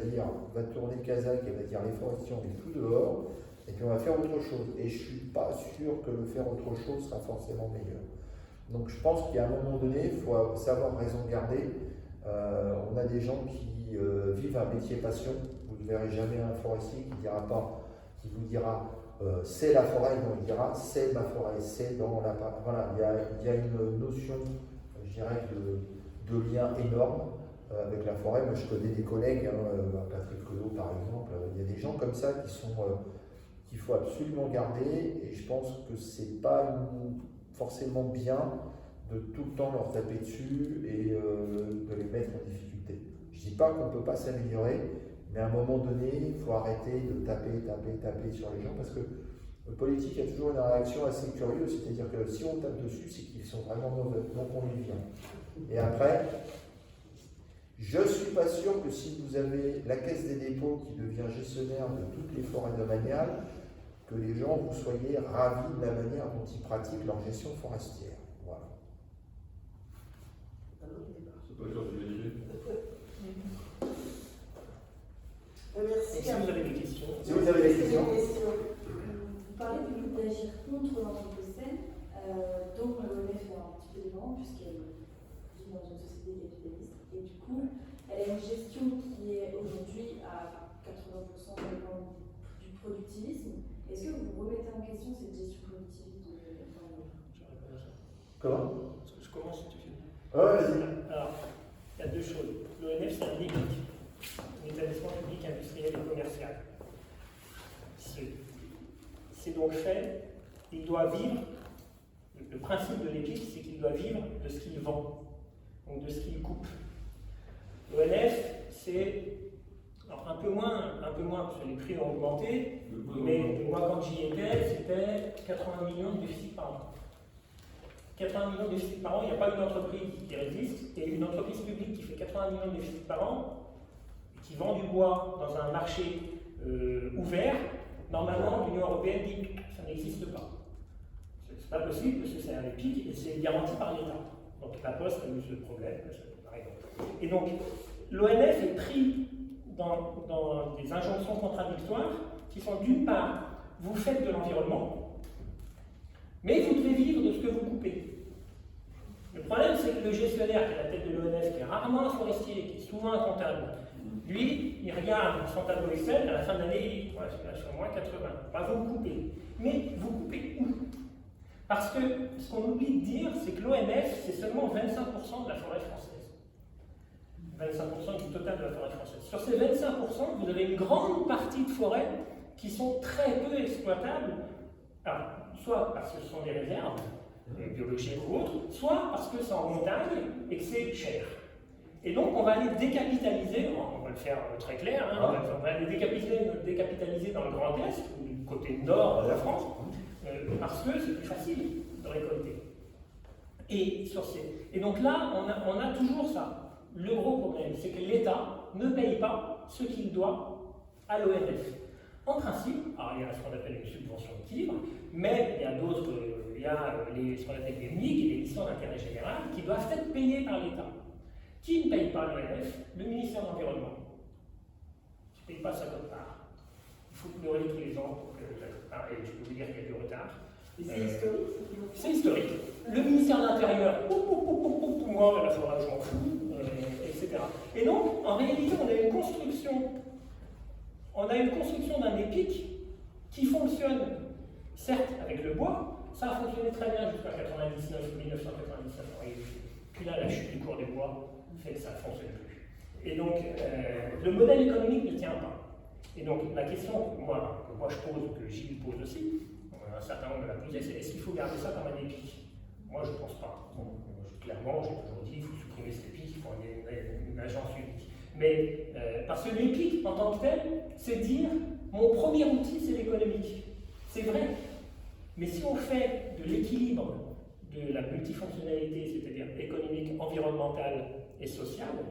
tourner le kazakh et va dire les forestiers, on les fout dehors, et puis on va faire autre chose. Et je ne suis pas sûr que le faire autre chose sera forcément meilleur. Donc je pense qu'à un moment donné, il faut savoir raison garder. On a des gens qui vivent un métier passion. Vous ne verrez jamais un forestier qui vous dira c'est la forêt, non, il dira c'est ma forêt, c'est dans la... Voilà, il y a une notion, je dirais, de lien énorme avec la forêt. Moi je connais des collègues, Patrick Collot par exemple, il y a des gens comme ça qu'il faut absolument garder, et je pense que c'est pas forcément bien de tout le temps leur taper dessus et de les mettre en difficulté. Je dis pas qu'on ne peut pas s'améliorer, mais à un moment donné, il faut arrêter de taper sur les gens, parce que le politique a toujours une réaction assez curieuse, c'est-à-dire que si on tape dessus, c'est qu'ils sont vraiment mauvais, donc on les vient. Et après, je ne suis pas sûr que si vous avez la Caisse des dépôts qui devient gestionnaire de toutes les forêts domaniales, que les gens vous soyez ravis de la manière dont ils pratiquent leur gestion forestière. Voilà. C'est pas sûr de l'idée. Merci. si vous avez des questions. Si vous avez des questions. Vous parlez du but d'agir contre l'anthropocène, dont l'ONF fait un petit peu devant, puisqu'elle vit dans une société capitaliste. Et du coup, elle a une gestion qui est aujourd'hui à 80% du productivisme. Est-ce que vous remettez en question cette gestion productiviste Comment? Je commence si tu finis. Ouais, vas-y. Alors, il y a deux choses. L'ONF, c'est un EPIC, un établissement public industriel et commercial. C'est donc fait, il doit vivre, le principe de l'EPIC, c'est qu'il doit vivre de ce qu'il vend, donc de ce qu'il coupe. L'ONF, c'est alors un peu moins parce que les prix ont augmenté, mais moi quand j'y étais, c'était 80 millions de déficit par an. 80 millions de déficit par an, il n'y a pas une entreprise qui résiste, et une entreprise publique qui fait 80 millions de déficit par an, qui vend du bois dans un marché ouvert, normalement l'Union européenne dit que ça n'existe pas. C'est pas possible parce que c'est un EPIC et c'est garanti par l'État. Donc la Poste a eu ce problème, par exemple. Et donc l'ONF est pris dans des injonctions contradictoires qui sont d'une part, vous faites de l'environnement, mais vous devez vivre de ce que vous coupez. Le problème, c'est que le gestionnaire qui est à la tête de l'ONF, qui est rarement un forestier, qui est souvent un comptable, lui, il regarde son tableau Excel, à la fin de l'année, il dit, sur moins 80. Bah, vous coupez. Mais vous coupez où? Parce que ce qu'on oublie de dire, c'est que l'ONF, c'est seulement 25% de la forêt française. 25% du total de la forêt française. Sur ces 25%, vous avez une grande partie de forêts qui sont très peu exploitables, alors, soit parce que ce sont des réserves biologiques ou autres, soit parce que c'est en montagne et que c'est cher. Et donc, on va aller décapitaliser, on va le faire très clair, hein, on va aller décapitaliser dans le Grand Est, ou du côté nord de la France, parce que c'est plus facile de récolter. Et donc là, on a toujours ça. Le gros problème, c'est que l'État ne paye pas ce qu'il doit à l'ONF. En principe, alors il y a ce qu'on appelle une subvention équilibre, mais il y a d'autres, il y a ce qu'on appelle les MIG, les missions d'intérêt général, qui doivent être payées par l'État. Qui ne paye pas l'ONF? Le ministère de l'Environnement. Qui ne paye pas sa quote-part. Il faut pleurer tous les ans pour que la quote-part, et je peux vous dire qu'il y a du retard. C'est historique? C'est historique. Le ministère de l'Intérieur, moi, la forêt, je m'en fous, etc. Et donc, en réalité, on a une construction d'un EPIC qui fonctionne, certes, avec le bois. Ça a fonctionné très bien jusqu'à 1999. Puis là, la chute du cours des bois fait que ça ne fonctionne plus. Et donc, le modèle économique ne tient pas. Et donc, la question que moi je pose, que Gilles pose aussi, un certain nombre me l'a posé, c'est est-ce qu'il faut garder ça comme un EPIC? Moi, je ne pense pas. Clairement, j'ai toujours dit qu'il faut supprimer cet EPIC, il faut une agence unique. Mais, parce que l'EPIC, en tant que tel, c'est dire mon premier outil, c'est l'économique. C'est vrai. Mais si on fait de l'équilibre, de la multifonctionnalité, c'est-à-dire économique, environnementale et sociale,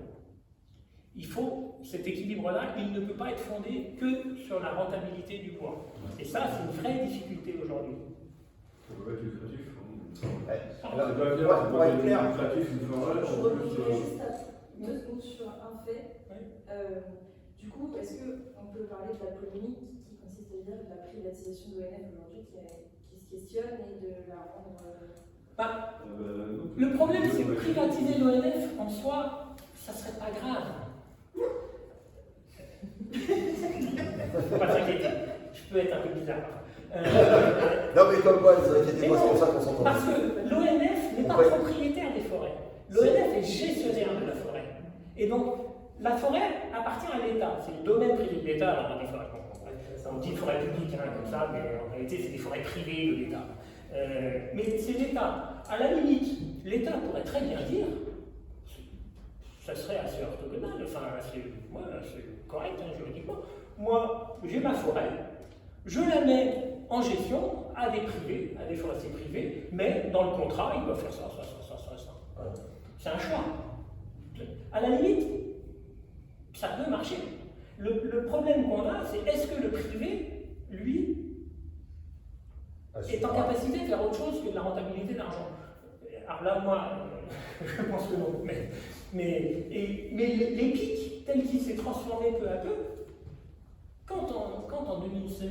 il faut cet équilibre-là, il ne peut pas être fondé que sur la rentabilité du bois. Et ça, c'est une vraie difficulté aujourd'hui. Ça peut être lucratif. Alors, pour être clair, lucratif, une forêt, Je reviendrai juste à 2 secondes sur un fait. Oui. Du coup, est-ce qu'on peut parler de la polémique qui consiste à dire de la privatisation de l'ONF aujourd'hui qui se questionne et de la rendre... Le problème, c'est que privatiser l'ONF, en soi, ça serait pas grave. Faut pas s'inquiéter, je peux être un peu bizarre. Non, mais comme moi, ne vous inquiétez pas, c'est pour ça qu'on s'entend. Parce que l'ONF n'est pas propriétaire des forêts. L'ONF est gestionnaire de la forêt. Et donc, la forêt appartient à l'État. C'est le domaine privé de l'État. Alors, des forêts, on dit forêt publique, comme ça, mais en réalité, c'est des forêts privées de l'État. Mais c'est l'État. À la limite, l'État pourrait très bien dire, ça serait assez orthogonal, enfin assez correct juridiquement. Moi, j'ai ma forêt, je la mets en gestion à des privés, à des forestiers privés, mais dans le contrat, ils doivent faire ça. C'est un choix. À la limite, ça peut marcher. Le problème qu'on a, c'est est-ce que le privé, lui, est en capacité de faire autre chose que de la rentabilité d'argent? Alors là, moi, je pense que non. Mais l'EPIC, tel qu'il s'est transformé peu à peu, quand en 2016,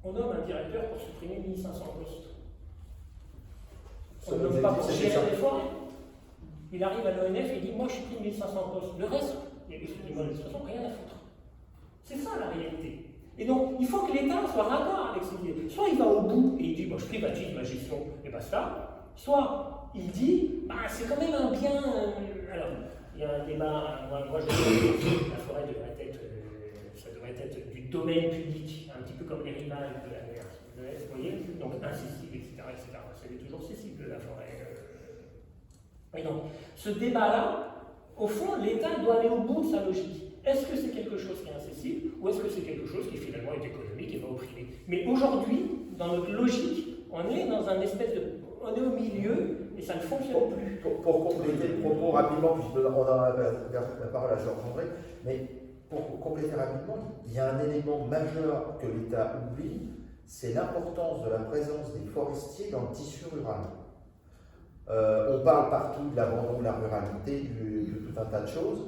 on nomme un directeur pour supprimer 1500 postes, on ne nomme pas pour gérer les forêts. Il arrive à l'ONF et il dit moi je supprime 1500 postes. Le reste, excusez-moi de toute façon, rien à foutre. C'est ça la réalité. Et donc, il faut que l'État soit raccord avec ses idées. Soit il va au bout et il dit, je privatise ma gestion et basta, Soit il dit, bah, c'est quand même un bien. Alors, il y a un débat, moi je pense que la forêt devrait être, ça devrait être du domaine public, un petit peu comme les rivages de la mer, vous voyez, donc incessible, etc. C'est toujours cessible la forêt. Et donc, ce débat-là, au fond, l'État doit aller au bout de sa logique. Est-ce que c'est quelque chose qui est incessible ou est-ce que c'est quelque chose qui finalement est économique et va au privé? Mais aujourd'hui, dans notre logique, on est dans un espèce de... On est au milieu et ça ne fonctionne plus. Pour compléter le propos rapidement, puisqu'on en a la parole à Georges-André, mais pour compléter rapidement, il y a un élément majeur que l'État oublie, c'est l'importance de la présence des forestiers dans le tissu rural. On parle partout de l'abandon de la ruralité, de tout un tas de choses.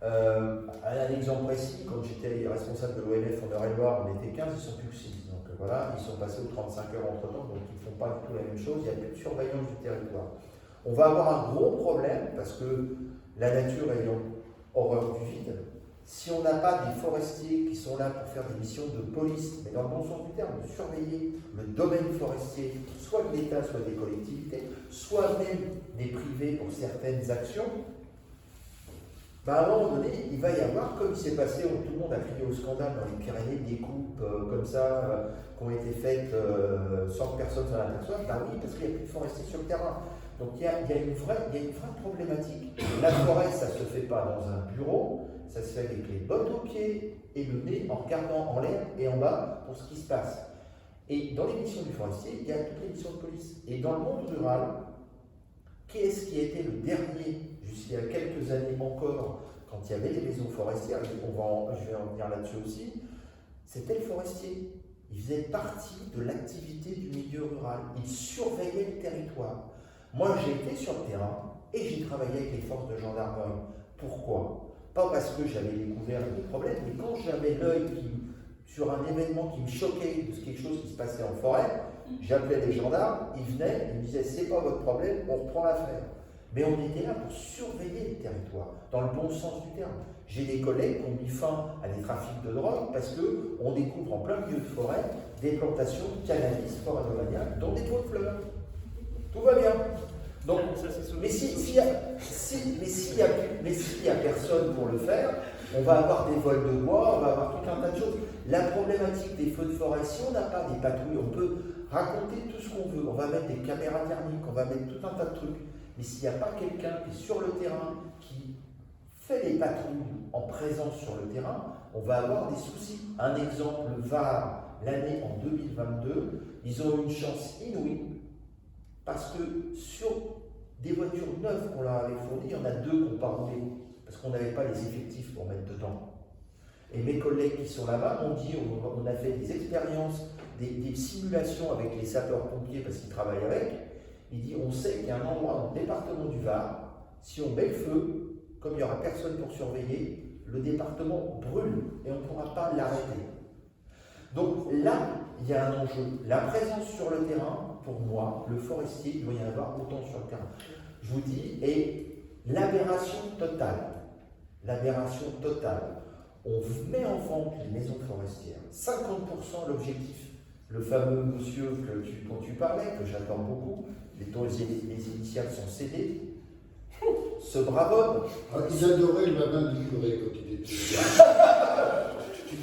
Un exemple précis, quand j'étais responsable de l'ONF en Eure-et-Loire, on était 15, ils sont plus que 6. Donc voilà, ils sont passés aux 35 heures entre temps, donc ils ne font pas du tout la même chose, il n'y a plus de surveillance du territoire. On va avoir un gros problème parce que la nature ayant horreur du vide, si on n'a pas des forestiers qui sont là pour faire des missions de police, mais dans le bon sens du terme, de surveiller le domaine forestier, soit de l'État, soit des collectivités, soit même des privés pour certaines actions, à un moment donné, il va y avoir, comme il s'est passé, où tout le monde a crié au scandale dans les Pyrénées, des coupes comme ça, qui ont été faites sans que personne s'en aperçoive. Ben oui, parce qu'il n'y a plus de forestiers sur le terrain. Donc il y a une vraie problématique. La forêt, ça ne se fait pas dans un bureau, ça se fait avec les bottes aux pieds et le nez en regardant en l'air et en bas pour ce qui se passe. Et dans les missions du forestier, il y a toutes les missions de police. Et dans le monde rural, qui est-ce qui a été le dernier, jusqu'il y a quelques années encore, quand il y avait les maisons forestières, je vais en venir là-dessus aussi, c'était le forestier. Il faisait partie de l'activité du milieu rural. Il surveillait le territoire. Moi, j'ai été sur le terrain et j'ai travaillé avec les forces de gendarmerie. Pourquoi? Pas parce que j'avais découvert des problèmes, mais quand j'avais l'œil sur un événement qui me choquait, de quelque chose qui se passait en forêt, j'appelais les gendarmes, ils venaient, ils me disaient c'est pas votre problème, on reprend l'affaire. Mais on était là pour surveiller les territoires, dans le bon sens du terme. J'ai des collègues qui ont mis fin à des trafics de drogue parce qu'on découvre en plein milieu de forêt des plantations de cannabis forêt-domaniale dans des pots de fleurs. Tout va bien. Donc, mais s'il y a personne pour le faire, on va avoir des vols de bois, on va avoir tout un tas de choses. La problématique des feux de forêt, si on n'a pas des patrouilles, on peut raconter tout ce qu'on veut, on va mettre des caméras thermiques, on va mettre tout un tas de trucs. Mais s'il n'y a pas quelqu'un qui est sur le terrain, qui fait les patrouilles en présence sur le terrain, on va avoir des soucis. Un exemple, le Var, l'année en 2022, ils ont eu une chance inouïe, parce que sur des voitures neuves qu'on leur avait fournies, il y en a 2 qui n'ont pas roulé, parce qu'on n'avait pas les effectifs pour mettre dedans. Et mes collègues qui sont là-bas ont dit, on a fait des expériences, des simulations avec les sapeurs-pompiers, parce qu'ils travaillent avec. Il dit, on sait qu'il y a un endroit dans le département du Var, si on met le feu, comme il n'y aura personne pour surveiller, le département brûle et on ne pourra pas l'arrêter. Donc là, il y a un enjeu. La présence sur le terrain, pour moi, le forestier, il doit y en avoir autant sur le terrain. Je vous dis, et l'aberration totale. L'aberration totale. On met en vente les maisons forestières. 50% l'objectif. Le fameux monsieur dont tu parlais, que j'adore beaucoup, les initiales sont CD. Ce brave homme. Ah, il adorait le matin du curé quand il était là.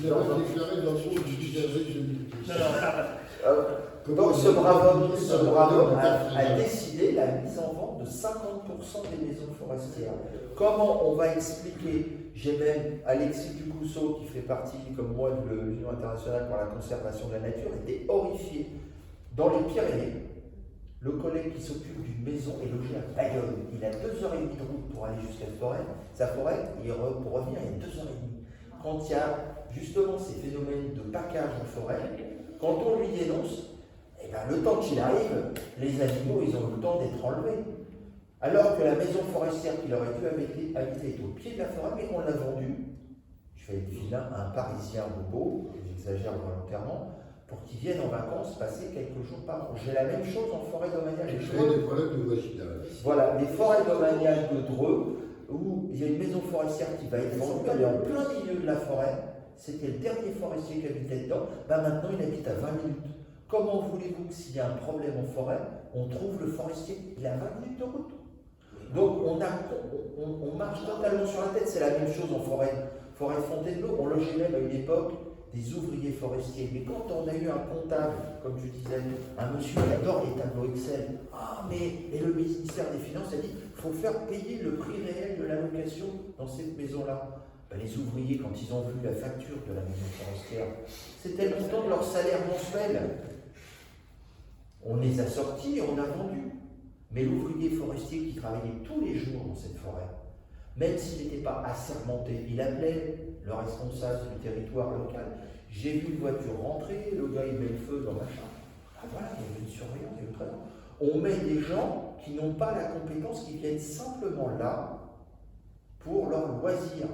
Il avait déclaré dans son Donc ce brave homme a décidé la mise en vente de 50% des maisons forestières. Comment on va expliquer? J'ai même Alexis Ducousseau, qui fait partie, comme moi, de l'Union internationale pour la conservation de la nature, était horrifié. Dans les Pyrénées, le collègue qui s'occupe d'une maison est logé à Bayonne. Il a 2h30 de route pour aller jusqu'à sa forêt, et pour revenir, il y a 2h30. Quand il y a justement ces phénomènes de package en forêt, quand on lui dénonce, eh ben, le temps qu'il arrive, les animaux, ils ont le temps d'être enlevés. Alors que la maison forestière qu'il aurait dû habiter est au pied de la forêt, mais qu'on l'a vendue, je vais être vilain, à un Parisien bobo, j'exagère volontairement, pour qu'ils viennent en vacances passer quelques jours par an. J'ai la même chose en forêt domaniale. Il crée des problèmes de voisinage. Voilà, les forêts domaniales de Dreux, où il y a une maison forestière qui va être vendue, elle est en plein milieu de la forêt. C'était le dernier forestier qui habitait dedans. Maintenant, il habite à 20 minutes. Comment voulez-vous que s'il y a un problème en forêt, on trouve le forestier? Il a 20 minutes de route. Donc on marche totalement sur la tête. C'est la même chose en forêt de Fontainebleau. On logeait même à une époque des ouvriers forestiers. Mais quand on a eu un comptable, comme je disais, un monsieur qui adore les tableaux Excel, et le ministère des Finances a dit qu'il faut faire payer le prix réel de la location dans cette maison-là. Les ouvriers, quand ils ont vu la facture de la maison forestière, c'était le montant de leur salaire mensuel. On les a sortis et on a vendu. Mais l'ouvrier forestier qui travaillait tous les jours dans cette forêt, même s'il n'était pas assermenté, il appelait le responsable du territoire local. J'ai vu une voiture rentrer, le gars il met le feu dans ma chambre. Ah voilà, il y avait une surveillance, il y a une présence. On met des gens qui n'ont pas la compétence, qui viennent simplement là pour leur loisir.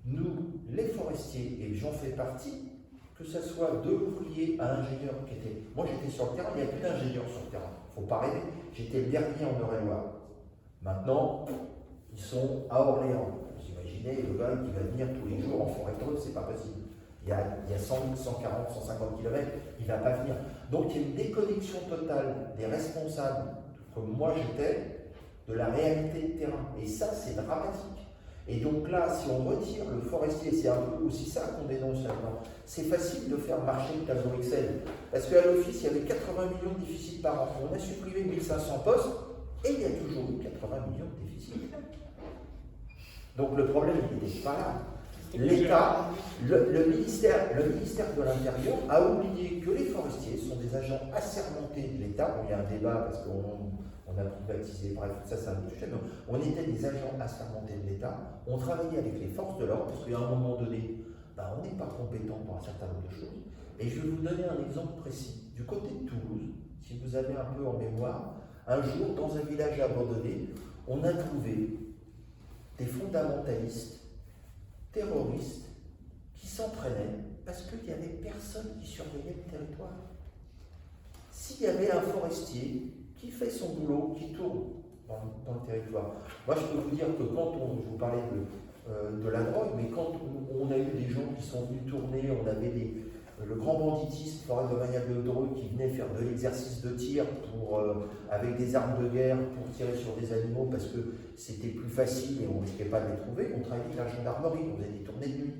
Nous, les forestiers, et j'en fais partie, que ce soit de l'ouvrier à l'ingénieur qui était. Moi j'étais sur le terrain, il n'y a plus d'ingénieurs sur le terrain. Il ne faut pas rêver. J'étais le dernier en Eure-et-Loire. Maintenant, ils sont à Orléans. Vous imaginez le gars qui va venir tous les jours en forêt creuse, c'est pas possible. Il y a 100, 140, 150 km, il ne va pas venir. Donc il y a une déconnexion totale des responsables, comme moi j'étais, de la réalité de terrain. Et ça, c'est dramatique. Et donc là, si on retire le forestier, c'est un peu aussi ça qu'on dénonce maintenant, c'est facile de faire marcher le tableau Excel. Parce qu'à l'office, il y avait 80 millions de déficits par an. On a supprimé 1500 postes et il y a toujours eu 80 millions de déficits. Donc le problème, il n'est pas là. L'État, le ministère de l'Intérieur a oublié que les forestiers sont des agents assermentés de l'État. Bon, il y a un débat parce qu'on a privatisé, bref, ça c'est un autre sujet, mais on était des agents assermentés de l'État, on travaillait avec les forces de l'ordre, parce qu'à un moment donné, on n'est pas compétent pour un certain nombre de choses. Et je vais vous donner un exemple précis. Du côté de Toulouse, si vous avez un peu en mémoire, un jour, dans un village abandonné, on a trouvé des fondamentalistes, terroristes, qui s'entraînaient parce qu'il n'y avait personne qui surveillait le territoire. S'il y avait un forestier qui fait son boulot, qui tourne dans le territoire. Moi, je peux vous dire que quand je vous parlais de la drogue, mais quand on a eu des gens qui sont venus tourner, on avait le grand banditisme, forêt de Magnac-de-Dreux, qui venait faire de l'exercice de tir avec des armes de guerre pour tirer sur des animaux parce que c'était plus facile et on ne risquait pas de les trouver. On travaillait avec la gendarmerie, on faisait des tournées de nuit.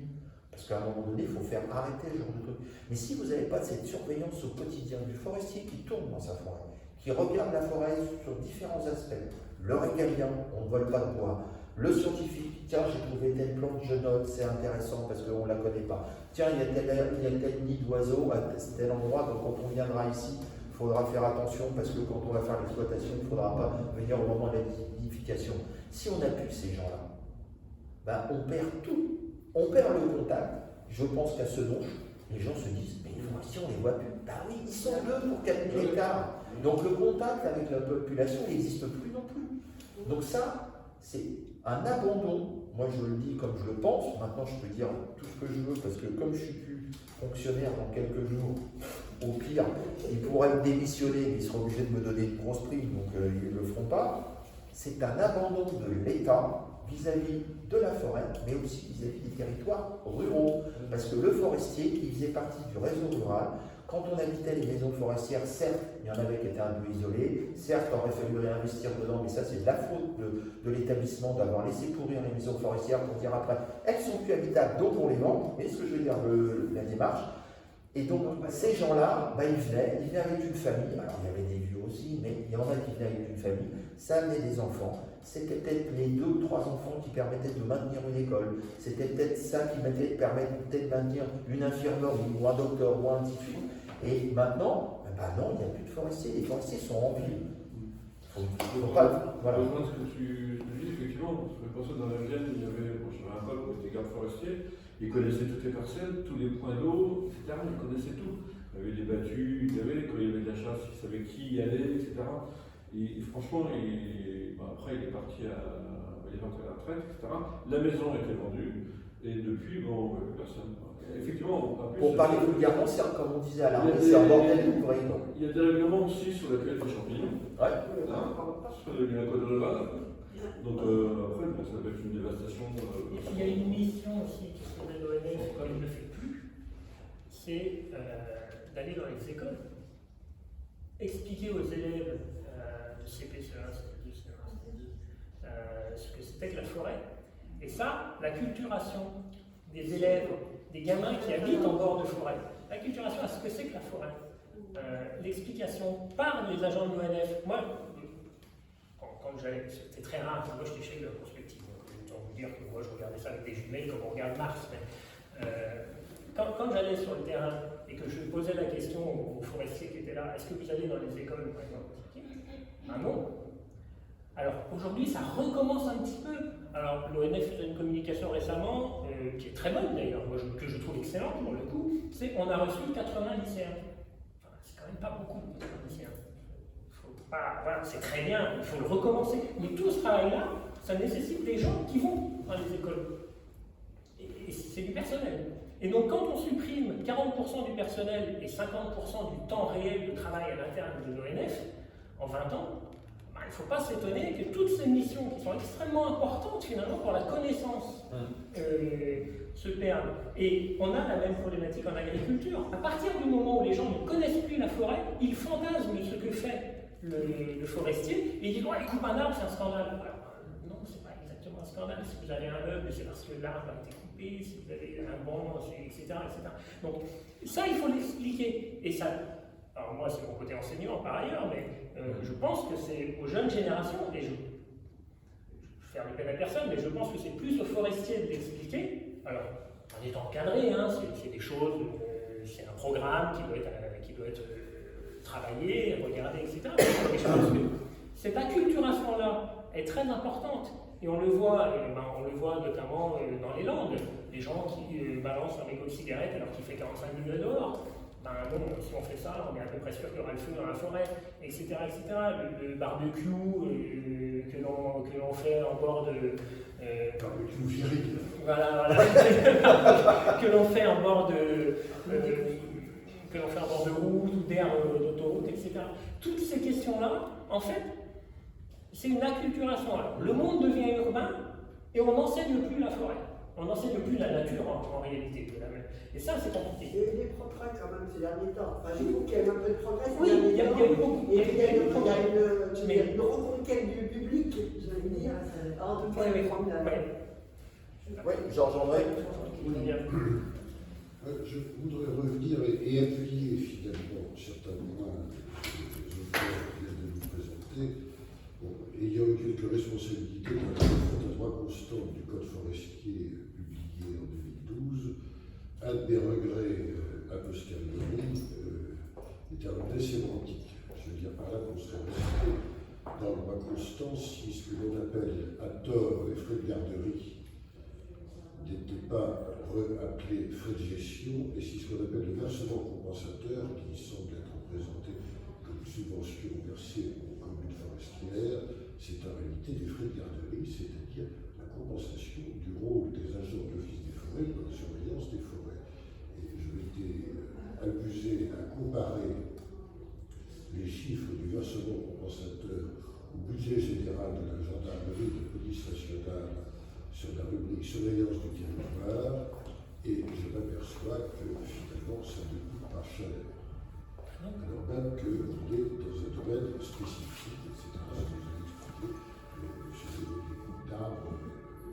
Parce qu'à un moment donné, il faut faire arrêter ce genre de truc. Mais si vous n'avez pas de cette surveillance au quotidien du forestier qui tourne dans sa forêt, qui regarde la forêt sur différents aspects, le régalien, on ne vole pas de bois, le scientifique, tiens, j'ai trouvé telle plante, je note, c'est intéressant parce qu'on ne la connaît pas. Tiens, il y a tel nid d'oiseau à tel endroit, donc quand on viendra ici, il faudra faire attention parce que quand on va faire l'exploitation, il ne faudra pas venir au moment de la nidification. Si on n'a plus ces gens-là, on perd tout. On perd le contact. Je pense qu'à Sedonche, les gens se disent, mais les forestiers, on ne les voit plus. Oui, ils sont 2 pour 4000 hectares. Donc le contact avec la population n'existe plus non plus. Donc ça, c'est un abandon. Moi, je le dis comme je le pense. Maintenant, je peux dire tout ce que je veux, parce que comme je ne suis plus fonctionnaire dans quelques jours, au pire, ils pourraient me démissionner, mais ils seront obligés de me donner une grosse prime, donc ils ne le feront pas. C'est un abandon de l'État vis-à-vis de la forêt, mais aussi vis-à-vis des territoires ruraux. Parce que le forestier, qui faisait partie du réseau rural, quand on habitait les maisons forestières, certes, il y en avait qui étaient un peu isolés, certes, il aurait fallu réinvestir dedans, mais ça, c'est de la faute de l'établissement d'avoir laissé pourrir les maisons forestières pour dire après, elles sont plus habitables, donc on les vend. Et ce que je veux dire, la démarche. Et donc, ces gens-là, ils venaient avec une famille. Alors, il y avait des vieux aussi, mais il y en a qui venaient avec une famille. Ça amenait des enfants. C'était peut-être les 2 ou 3 enfants qui permettaient de maintenir une école. C'était peut-être ça qui permettait de maintenir une infirmerie ou un docteur ou un institut. Et maintenant, non, il n'y a plus de forestiers. Les forestiers sont en ville. Voilà. Ce que tu dis, effectivement, parce que pour ça, dans la Vienne, j'avais un pote qui était garde forestier. Il connaissait toutes les parcelles, tous les points d'eau, etc. Il connaissait tout. Il avait les battues, quand il y avait de la chasse, il savait qui y allait, etc. Et franchement, après, il est parti à la retraite, etc. La maison a été vendue, et depuis, personne. Effectivement, pour parler vulgairement, c'est comme on disait à l'armée, c'est un bordel de pourri. Il y a des règlements aussi sur la cueillette des champignons. Sur la côte de Laval. Donc après, ça va être une dévastation. Il y a une mission aussi qui serait de l'ONF, comme je ne le fais plus, c'est d'aller dans les écoles expliquer aux élèves de CP1, CP2, CE1, CE2, ce que c'était que la forêt. Et ça, la culturation des élèves, des gamins qui habitent en bord de forêt, la culturation à ce que c'est que la forêt, l'explication par les agents de l'ONF. Moi, quand j'allais, c'était très rare, moi j'étais chez la prospective, donc je vais vous dire que moi je regardais ça avec des jumelles comme on regarde Mars, mais quand j'allais sur le terrain et que je posais la question aux forestiers qui étaient là, est-ce que vous allez dans les écoles par exemple? Ah non. Alors aujourd'hui ça recommence un petit peu. Alors l'ONF faisait une communication récemment, qui est très bonne d'ailleurs, que je trouve excellente pour le coup, c'est qu'on a reçu 80 lycéens. Enfin, c'est quand même pas beaucoup, 80 lycéens. Voilà, c'est très bien, il faut le recommencer. Mais tout ce travail-là, ça nécessite des gens qui vont dans les écoles. Et c'est du personnel. Et donc quand on supprime 40% du personnel et 50% du temps réel de travail à l'interne de l'ONF, en 20 ans, il ne faut pas s'étonner que toutes ces missions qui sont extrêmement importantes finalement pour la connaissance se perdent. Et on a la même problématique en agriculture. À partir du moment où les gens ne connaissent plus la forêt, ils fantasment ce que fait le forestier et ils disent « il coupe un arbre, c'est un scandale ». Non, ce n'est pas exactement un scandale. Si vous avez un meuble, c'est parce que l'arbre a été coupé, si vous avez un banc, etc., etc. Donc ça, il faut l'expliquer. Et ça, alors moi, c'est mon côté enseignant par ailleurs, mais je pense que c'est aux jeunes générations, et je vais faire de peine à personne, mais je pense que c'est plus aux forestiers de l'expliquer. Alors, on est encadré, hein, c'est des choses, c'est un programme qui doit être travaillé, regardé, etc. Mais je pense que cette acculturation-là est très importante. Et on le voit notamment dans les Landes, les gens qui balancent un mégot de cigarette alors qu'il fait 45 degrés dehors. Ben bon, si on fait ça, on est à peu près sûr qu'il y aura le feu dans la forêt, etc. etc. Le barbecue que l'on fait en bord de... barbecue viril. Voilà. Que l'on fait en bord de... que l'on fait en bord de route ou d'air d'autoroute, etc. Toutes ces questions-là, en fait, c'est une acculturation. Alors, le monde devient urbain et on n'enseigne plus la forêt. On n'enseigne plus la nature en réalité. Et ça, c'est compliqué. Il y a eu des progrès quand même ces derniers temps. Enfin, je trouve qu'il y a eu un peu de progrès ces Oui, derniers il y a temps. eu beaucoup. Et puis il y a Mais- une reconquête du public, j'allais dire. En tout cas, Oui, formidable. Oui, Georges-André. Je voudrais revenir et appuyer finalement certains points que les auteurs viennent de nous présenter. Bon, ayant eu quelques responsabilités dans la réforme à droit constant du Code forestier publié en 2012, un de mes regrets a posteriori est un regret sémantique. Je veux dire par là qu'on serait resté dans le droit constant si ce que l'on appelle à tort les frais de garderie n'était pas appelé frais de gestion, et si ce qu'on appelle le versement compensateur, qui semble être représenté comme une subvention versée aux communes forestières, c'est en réalité des frais de garderie, c'est-à-dire la compensation du rôle des agents de l'Office des forêts dans la surveillance des forêts. Et je m'étais amusé à comparer les chiffres du versement compensateur au budget général de la gendarmerie de la police nationale sur la rubrique surveillance du territoire, et je m'aperçois que finalement ça ne coûte pas cher. Alors même qu'on est dans un domaine spécifique, etc. Je vous ai expliqué, sur les coupes d'arbres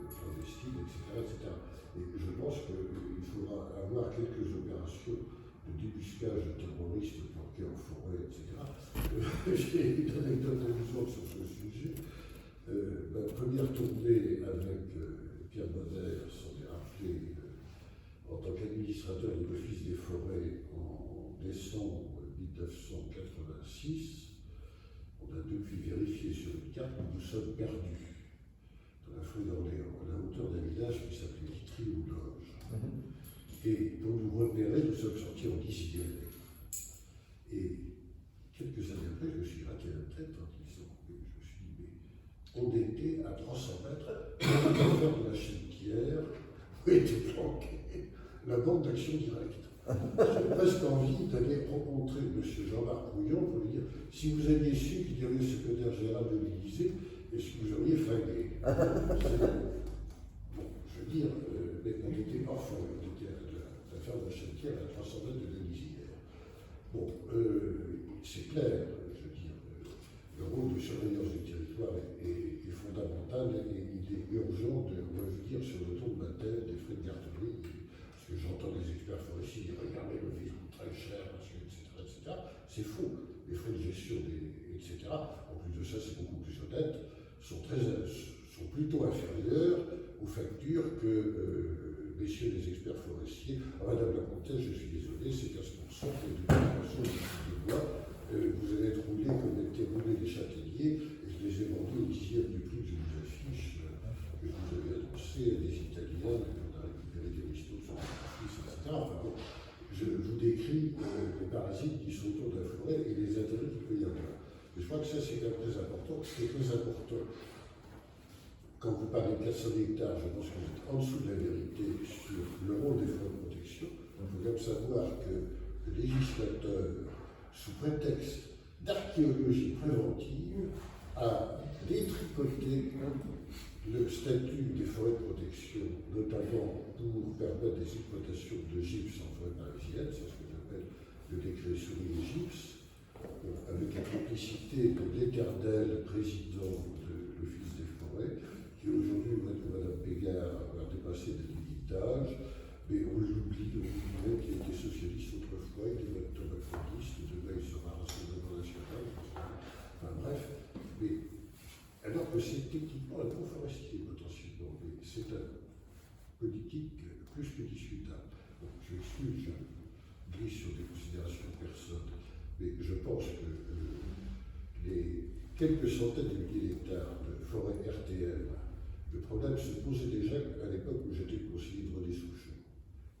clandestines, etc. Et je pense qu'il faudra avoir quelques opérations de débuscage de terroristes planqués en forêt, etc. J'ai une anecdote amusante sur ce sujet. Ma première tournée avec Pierre Bonner s'en est rappelé en tant qu'administrateur de l'Office des forêts en décembre 1986. On a depuis vérifié sur une carte que nous sommes perdus dans la forêt d'Orléans, à la hauteur d'un village qui s'appelait Vitry ou Loge. Et pour nous repérer, nous sommes sortis en dixième. Et quelques années après, je me suis raté la tête quand ils ont coupé. Je me suis dit, mais on était à 300 mètres de la Chêne-Pierre, où était planquée la banque d'action directe. J'ai presque envie d'aller rencontrer M. Jean-Marc Rouillon pour lui dire, si vous aviez su qu'il y avait le secrétaire général de l'Élysée, est-ce que vous auriez flingué? Bon, je veux dire, mais on était hors forêt, on était à la ferme de la Chêne-Pierre à 300 mètres de l'Élysée. Bon, c'est clair, surveillance du territoire est fondamentale et il est urgent de revenir sur le taux de baptême des frais de garderie. Parce que j'entends des experts forestiers dire regardez, le véhicule coûte très cher, parce que, etc. C'est faux. Les frais de gestion, etc. En plus de ça, c'est beaucoup plus honnête, sont plutôt inférieurs aux factures que messieurs les experts forestiers. Madame la comtesse, je suis désolé, c'est 15% de déclaration de bois. Vous allez être roulé comme étaient roulés les châtaigniers, et je les ai vendus au 10e du prix que je vous affiche, que vous avez annoncé à des Italiens, qu'on a récupéré des restos sur la Suisse, etc. Enfin bon, je vous décris les parasites qui sont autour de la forêt et les intérêts qu'il peut y avoir. Mais je crois que ça, c'est quand même très important. Ce qui est très important, quand vous parlez de 400 hectares, je pense que vous êtes en dessous de la vérité sur le rôle des forêts de protection. Il faut quand même savoir que le législateur, sous prétexte d'archéologie préventive, a détricoté le statut des forêts de protection, notamment pour permettre des exploitations de gypse en forêt parisienne, c'est ce que j'appelle le décret Souris-Gypse, avec la complicité de l'éternel président de l'Office des forêts, qui aujourd'hui, Mme Pégard a dépassé des limitages, mais on l'oublie, qu'il a été socialiste autrefois, il est maintenant macroniste, demain il sera Rassemblement national, enfin bref, mais alors que c'est techniquement un bon forestier potentiellement, mais c'est une politique plus que discutable. Donc je m'excuse, je glisse sur des considérations de personnes, mais je pense que les quelques centaines de milliers d'hectares de forêt RTL, le problème se posait déjà à l'époque où j'étais conseiller de René Souchon.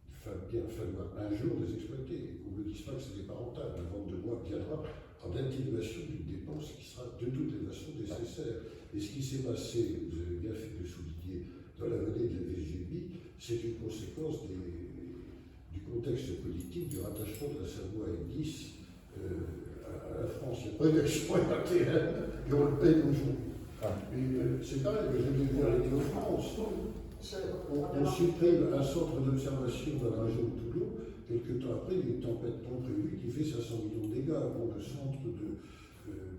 Il fallait bien falloir un jour les exploiter et qu'on ne me dise pas que ce n'est pas rentable. La vente de bois viendra en atténuation d'une dépense qui sera de toutes les façons nécessaire. Et ce qui s'est passé, vous avez bien fait de souligner, dans la vallée de la Végémie, c'est une conséquence du contexte politique du rattachement de la Savoie et Nice à la France. Il n'y a pas d'action RTL et on le paye aujourd'hui. C'est pareil, je l'ai vu aller en France. On supprime un centre d'observation dans la région de Toulon. Quelques temps après, il y a une tempête non prévue qui fait 500 millions de dégâts. Bon, le centre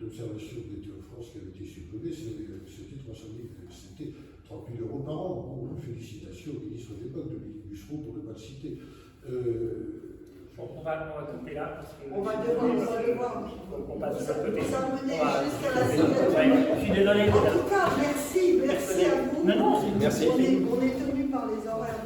d'observation de météo France qui avait été supprimé, c'était 30 000 euros par an. Bon, félicitations au ministre de l'époque, Dominique Bussereau, pour ne pas le citer. On va couper là. Parce que on va devoir. On passe à côté. Ça va mener jusqu'à la signature. Je suis désolé. En tout cas, merci à vous. Non, merci. On est tenu par les horaires